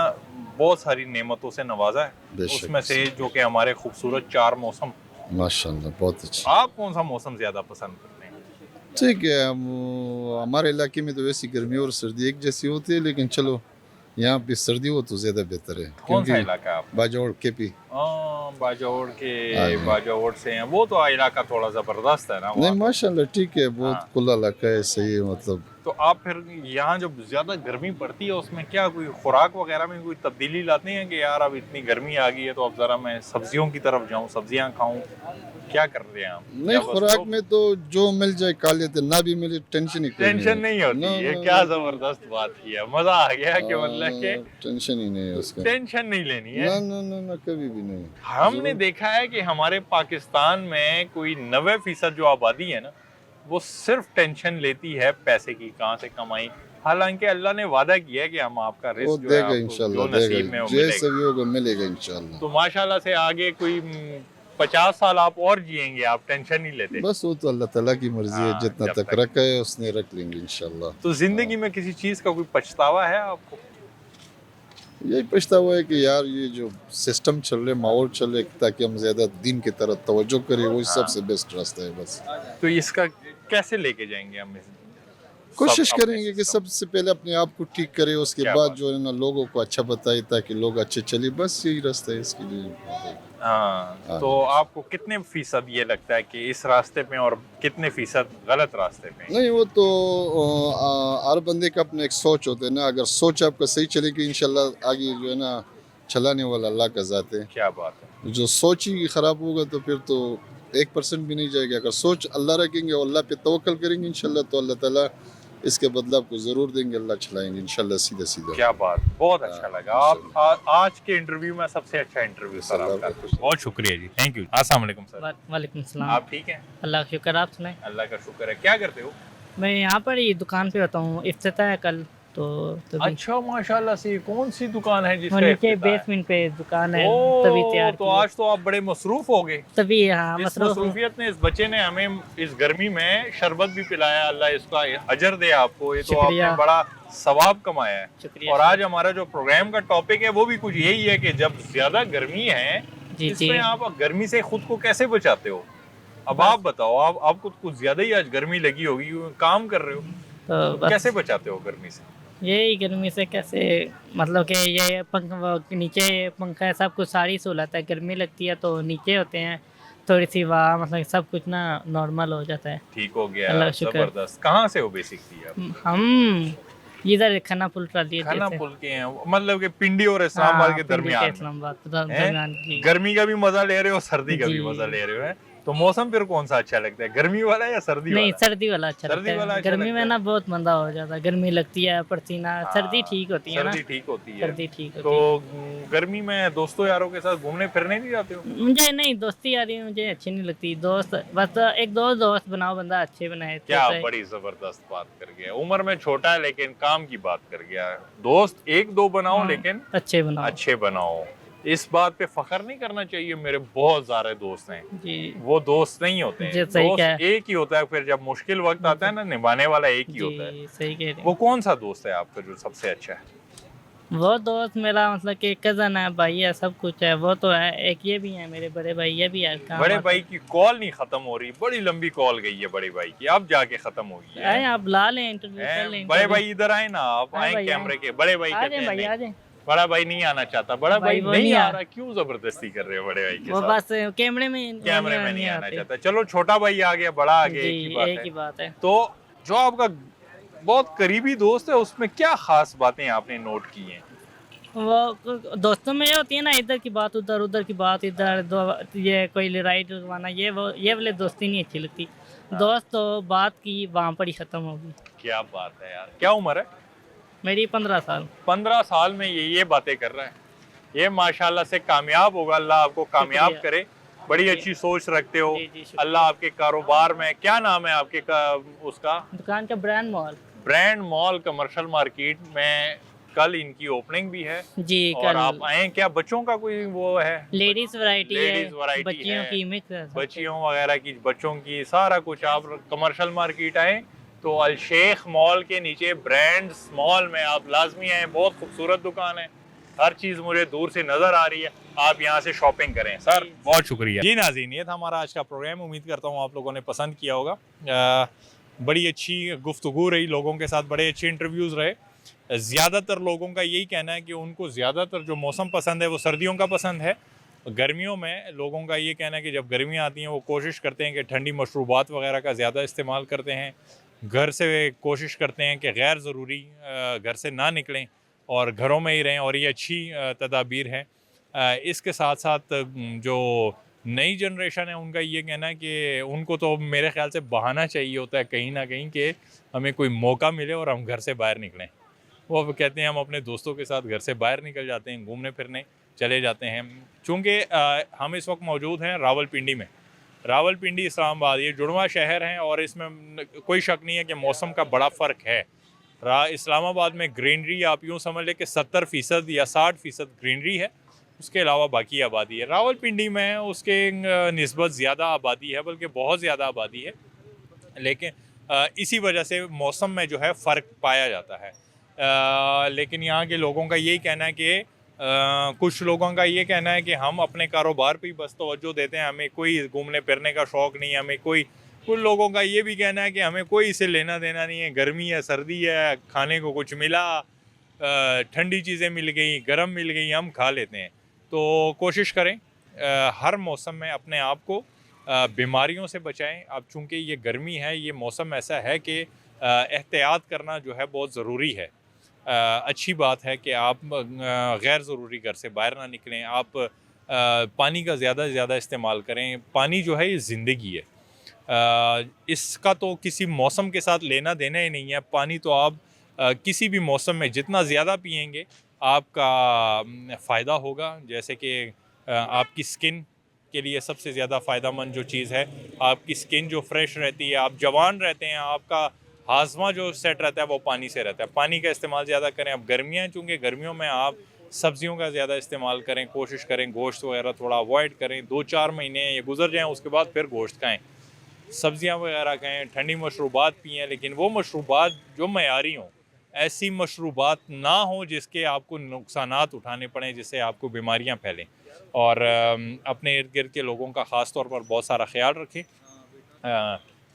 A: बहुत सारी नेमतों से नवाजा है,
M: बेशक।
A: उसमें से जो कि हमारे खूबसूरत 4 मौसम।
M: माशाल्लाह बहुत अच्छी।
A: आप कौन सा मौसम ज्यादा पसंद करते हैं?
M: ठीक है, हमारे इलाके में तो वैसी गर्मी और सर्दी एक जैसी होती है, लेकिन चलो यहाँ पे सर्दी हो तो ज्यादा बेहतर है।
A: कौन सा इलाका है आप?
M: बाजौड़ केपी।
A: बाजौड़ के
M: हाँ।
A: बाजौड़ से हैं वो, तो इलाका थोड़ा जबरदस्त है ना
M: नहीं
A: वहाँ।
M: माशाल्लाह ठीक है, बहुत
A: हाँ।
M: खुला इलाका है, सही है मतलब।
A: तो आप फिर यहाँ जब ज्यादा गर्मी पड़ती है उसमें क्या कोई खुराक वगैरह में कोई तब्दीली लाते हैं कि यार अब इतनी गर्मी आ गई है तो अब जरा मैं सब्जियों की तरफ जाऊँ, सब्जियाँ खाऊँ? क्या कर रहे हैं आप?
M: नहीं
A: या बस
M: खुराक
A: तो
M: में तो जो मिल जाए खा लेते, ना भी मिले टेंशन ही कोई
A: टेंशन नहीं होती।
M: No,
A: ये
M: no,
A: क्या
M: no.
A: जबरदस्त बात की है, मजा आ गया कि मतलब कि
M: टेंशन ही नहीं है उसका।
A: टेंशन नहीं लेनी है।
M: ना ना ना ना कभी भी नहीं।
A: हमने देखा है कि हमारे पाकिस्तान में कोई 90% जो आबादी है ना, वो सिर्फ टेंशन लेती है पैसे की, कहाँ से कमाई। हालांकि अल्लाह ने वादा किया है कि हम आपका
M: वो
A: रिस्क जो है
M: देगा
A: आपको
M: इंशाल्लाह,
A: जो नसीब में
M: देगा
A: वो
M: जैसे
A: मिलेगा।
M: भी होगा मिलेगा इंशाल्लाह।
A: तो माशाल्लाह से आगे कोई 50 साल आप और जिएंगे, आप टेंशन नहीं लेते।
M: बस वो तो अल्लाह ताला की मर्जी है,
A: हाँ,
M: जितना
A: जब
M: तक
A: तक-
M: रखा है उसने रख लेंगे इंशाल्लाह।
A: तो जिंदगी में किसी चीज का कोई पछतावा है आपको?
M: यही पछतावा है कि यार ये जो सिस्टम चल रहे, माहौल चल रहे, ताकि हम ज्यादा दीन की तरफ तवज्जो करें, वही सबसे बेस्ट रास्ता है बस।
A: तो इसका कैसे लेके जाएंगे हम?
M: कोशिश
A: अपने
M: करेंगे कि
A: system।
M: सबसे पहले अपने आप को ठीक करें, उसके
A: क्या
M: बाद
A: बात।
M: जो है ना लोगों को अच्छा बताए ताकि लोग अच्छे चले, बस यही रास्ता है इसके लिए।
A: हाँ,
M: हाँ।
A: तो आपको कितने फीसद ये लगता है कि इस रास्ते पे और कितने फीसद गलत रास्ते पे?
M: नहीं वो तो हर बंदे का अपना एक सोच होता है ना, अगर सोच आपका सही चलेगी इंशाल्लाह आगे जो है ना चलाने वाला अल्लाह का ज़ात है।
A: क्या बात है।
M: जो सोच ही खराब होगा तो फिर तो 1% भी नहीं जाएगा। अगर सोच अल्लाह रखेंगे और अल्लाह पे तवक्कल करेंगे इंशाल्लाह तो अल्लाह ताला इसके बदला आपको ज़रूर देंगे, अल्लाह चलाएंगे इंशाल्लाह सीधा सीधा।
A: क्या बात, बहुत अच्छा लगा। आप आज के इंटरव्यू में सबसे अच्छा इंटरव्यू सर आपका। बहुत शुक्रिया जी, थैंक यू। अस्सलाम वालेकुम सर।
C: वालेकुम सलाम।
A: आप ठीक हैं?
C: अल्लाह का शुक्र, आप सुनाए?
A: अल्लाह का शुक्र है। क्या करते हो?
C: मैं यहाँ पर ही दुकान पे होता हूँ, इफ्तिताह है कल तो
A: अच्छा माशाल्लाह से। कौन सी दुकान है जिसका
C: नीचे
A: इफ्तिताह है?
C: बेसमेंट पे दुकान है,
A: ओह,
C: तभी तैयार
A: तो आज तो आप बड़े मसरूफ हो गए।
C: तभी हाँ
A: इस
C: मसरूफ हूँ।
A: मसरूफियत ने इस बच्चे ने हमें इस गर्मी में शरबत भी पिलाया। अल्लाह इसका अजर दे आपको। ये तो
C: शुक्रिया।
A: आपने बड़ा सवाब कमाया है।
C: शुक्रिया।
A: और आज हमारा जो प्रोग्राम का टॉपिक है वो भी कुछ यही है कि जब ज्यादा गर्मी है
C: जी जी
A: इसमें आप गर्मी से खुद को कैसे बचाते हो? अब आप बताओ, आपको कुछ ज्यादा ही आज गर्मी लगी होगी, काम कर रहे हो,
C: तो बस
A: कैसे बचाते हो गर्मी से?
C: यही गर्मी से कैसे, मतलब कि ये नीचे पंखा है, सब कुछ सारी सहूलत है। गर्मी लगती है तो नीचे होते हैं, थोड़ी सी वाह, मतलब सब कुछ ना नॉर्मल हो जाता है।
A: ठीक हो गया,
C: अल्लाह का शुक्र।
A: जबरदस्त। कहाँ से हो बेसिकली आप?
C: हम इधर खाना पुल ट्राली
A: खाना पुल के हैं, मतलब कि पिंडी और इस्लामाबाद के दरमियान में।
C: इस्लामाबाद
A: हैं?
C: दरमियान की।
A: गर्मी का भी मजा ले रहे हो, सर्दी का भी
C: जी।
A: मजा ले रहे हो, हैं? तो मौसम फिर कौन सा अच्छा लगता है, गर्मी वाला या सर्दी
C: नहीं,
A: वाला?
C: सर्दी वाला अच्छा
A: सर्दी
C: लगता
A: वाला
C: है।
A: अच्छा
C: गर्मी
A: लगता
C: में
A: है।
C: ना बहुत मंदा हो जाता है, गर्मी लगती है, पसीना। सर्दी ठीक होती है ना,
A: सर्दी ठीक होती है।
C: सर्दी ठीक होती
A: तो
C: है।
A: गर्मी में दोस्तों यारों के साथ घूमने फिरने नहीं जाते हो?
C: मुझे नहीं, दोस्ती यारी मुझे अच्छी नहीं लगती। दोस्त बस एक दो दोस्त बनाओ, बंदा अच्छे बनाए।
A: क्या
C: जैसे-
A: बड़ी जबरदस्त बात कर गया। उम्र में छोटा है लेकिन काम की बात कर गया। दोस्त एक दो बनाओ
C: हाँ,
A: लेकिन
C: अच्छे बनाओ।
A: अच्छे बनाओ। इस बात पे फख्र नहीं करना चाहिए। मेरे बहुत सारे दोस्त हैं,
C: जी
A: वो दोस्त नहीं होते हैं।
C: जी, सही
A: दोस्त
C: कहा है।
A: एक ही होता है, फिर जब मुश्किल वक्त आता है ना, निभाने वाला एक ही होता है।
C: जी सही कह रहे
A: वो कौन सा दोस्त है आपका जो सबसे अच्छा है?
C: हैं। वो दोस्त मेरा मतलब कि कज़न है, भाई है, सब कुछ है। वो तो है, एक ये भी है मेरे बड़े भाई, ये भी है। काम
A: बड़े
C: आते-
A: भाई की कॉल नहीं खत्म हो रही, बड़ी लंबी कॉल गई है बड़े भाई की, अब जाके खत्म होगी
C: आए आप बुला लें, इंटरव्यू कर
A: हैं?
C: लें।
A: बड़े भाई इधर आए ना, आप
C: आए
A: आए
C: भाई,
A: कैमरे
C: आए।
A: के। बड़े भाई
C: आ
A: कहते
C: जाए
A: हैं
C: भाई,
A: नहीं।
C: आ जाए।
A: बड़ा भाई नहीं आना चाहता। बड़ा भाई
C: वो
A: नहीं
C: नहीं
A: आ
C: आ-
A: रहा, क्यों जबरदस्ती कर रहे हो बड़े भाई के
C: वो
A: साथ?
C: बस कैमरे में
A: नहीं आना चाहता। चलो छोटा भाई आ गया, बड़ा आ गया,
C: जी,
A: एक ही बात
C: एक
A: है।
C: ही बात है।
A: तो जो आपका बहुत करीबी दोस्त है उसमें क्या खास बातें आपने नोट की हैं?
C: वो दोस्तों में ये होती है ना, इधर की बात उधर, उधर की बात इधर, ये कोई लड़ाई डरवाना, ये वाले दोस्ती नहीं अच्छी लगती। दोस्त तो बात की वहाँ पर ही ख़त्म होगी।
A: क्या बात है यार। क्या उम्र है?
C: मेरी 15 साल।
A: 15 साल में ये बातें कर रहा है। ये माशाल्लाह से कामयाब होगा, अल्लाह आपको कामयाब
C: शुक्रिया।
A: करे। बड़ी अच्छी सोच रखते हो।
C: जी, जी, शुक्रिया।
A: अल्लाह आपके कारोबार में, क्या नाम है आपके उसका?
C: दुकान का brand mall.
A: Brand mall commercial market में कल इनकी ओपनिंग भी है।
C: जी
A: और
C: कल
A: आप आए, क्या बच्चों का कोई वो है?
C: लेडीज वैरायटी है,
A: लेडीज वैरायटी
C: बच्चियों
A: है,
C: की मिक्स है, सब
A: बच्चियों वगैरह की, बच्चों की, सारा कुछ। आप कमर्शियल मार्केट आए तो अल शेख मॉल के नीचे ब्रांड्स मॉल में आप लाजमी आए। बहुत खूबसूरत दुकान है, हर चीज़ मुझे दूर से नज़र आ रही है। आप यहाँ से शॉपिंग करें। सर बहुत शुक्रिया जी। नाज़रीन, ये था हमारा आज का प्रोग्राम। उम्मीद करता हूँ आप लोगों ने पसंद किया होगा। बड़ी अच्छी गुफ्तगू रही, लोगों के साथ बड़े अच्छे इंटरव्यूज़ रहे। ज़्यादातर लोगों का यही कहना है कि उनको ज़्यादातर जो मौसम पसंद है वो सर्दियों का पसंद है। गर्मियों में लोगों का ये कहना है कि जब गर्मियाँ आती हैं वो कोशिश करते हैं कि ठंडी मशरूबात वगैरह का ज़्यादा इस्तेमाल करते हैं। घर से कोशिश करते हैं कि गैर ज़रूरी घर से ना निकलें और घरों में ही रहें, और ये अच्छी तदाबीर है। इसके साथ साथ जो नई जनरेशन है, उनका ये कहना है कि उनको तो मेरे ख्याल से बहाना चाहिए होता है कहीं ना कहीं कि हमें कोई मौका मिले और हम घर से बाहर निकलें। वो कहते हैं हम अपने दोस्तों के साथ घर से बाहर निकल जाते हैं, घूमने फिरने चले जाते हैं। चूँकि हम इस वक्त मौजूद हैं रावलपिंडी में। रावलपिंडी इस्लामाबाद ये जुड़वा शहर हैं और इसमें कोई शक नहीं है कि मौसम का बड़ा फ़र्क है। इस्लामाबाद में ग्रीनरी आप यूँ समझ लें कि 70% या 60% ग्रीनरी है, उसके अलावा बाकी आबादी है। रावलपिंडी में उसके निस्बत ज़्यादा आबादी है, बल्कि बहुत ज़्यादा आबादी है, लेकिन इसी वजह से मौसम में जो है फ़र्क पाया जाता है। लेकिन यहाँ के लोगों का यही कहना है कि कुछ लोगों का ये कहना है कि हम अपने कारोबार पे ही बस तवज्जो देते हैं, हमें कोई घूमने फिरने का शौक़ नहीं है, हमें कोई। कुछ लोगों का ये भी कहना है कि हमें कोई इससे लेना देना नहीं है, गर्मी है सर्दी है, खाने को कुछ मिला, ठंडी चीज़ें मिल गई, गर्म मिल गई, हम खा लेते हैं। तो कोशिश करें हर मौसम में अपने आप को बीमारियों से बचाएं। अब चूँकि ये गर्मी है, ये मौसम ऐसा है कि एहतियात करना जो है बहुत ज़रूरी है। अच्छी बात है कि आप गैर ज़रूरी घर से बाहर ना निकलें, आप पानी का ज़्यादा से ज़्यादा इस्तेमाल करें। पानी जो है ये ज़िंदगी है, इसका तो किसी मौसम के साथ लेना देना ही नहीं है। पानी तो आप किसी भी मौसम में जितना ज़्यादा पिएंगे आपका फ़ायदा होगा। जैसे कि आपकी स्किन के लिए सबसे ज़्यादा फ़ायदेमंद जो चीज़ है, आपकी स्किन जो फ्रेश रहती है, आप जवान रहते हैं, आपका हाजमा जो सेट रहता है वो पानी से रहता है। पानी का इस्तेमाल ज़्यादा करें। अब गर्मियाँ हैं, चूँकि गर्मियों में आप सब्जियों का ज़्यादा इस्तेमाल करें, कोशिश करें गोश्त वगैरह थोड़ा अवॉइड करें। 2-4 महीने ये गुजर जाएँ, उसके बाद फिर गोश्त खाएँ, सब्जियां वगैरह खाएँ, ठंडी मशरूबात पिएँ, लेकिन वो मशरूबात जो मयारी हों। ऐसी मशरूबात ना हो जिसके आपको नुकसानात उठाने पड़ें, जिससे आपको बीमारियां फैलें। और अपने इर्द गिर्द के लोगों का ख़ास तौर पर बहुत सारा ख्याल रखें।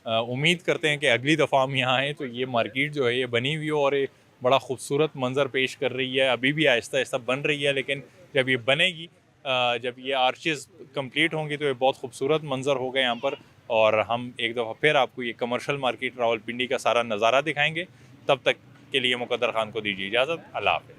A: उम्मीद करते हैं कि अगली दफ़ा हम यहाँ आएँ तो ये मार्केट जो है ये बनी हुई हो और ये बड़ा ख़ूबसूरत मंज़र पेश कर रही है। अभी भी आहिस्ता आहिस्ता बन रही है, लेकिन जब ये बनेगी, जब ये आर्चेज़ कंप्लीट होंगी तो ये बहुत खूबसूरत मंज़र होगा यहाँ पर। और हम एक दफ़ा फिर आपको ये कमर्शियल मार्केट रावलपिंडी का सारा नज़ारा दिखाएंगे। तब तक के लिए मुकद्दर ख़ान को दीजिए इजाज़त। अल्लाह हाफ़िज़।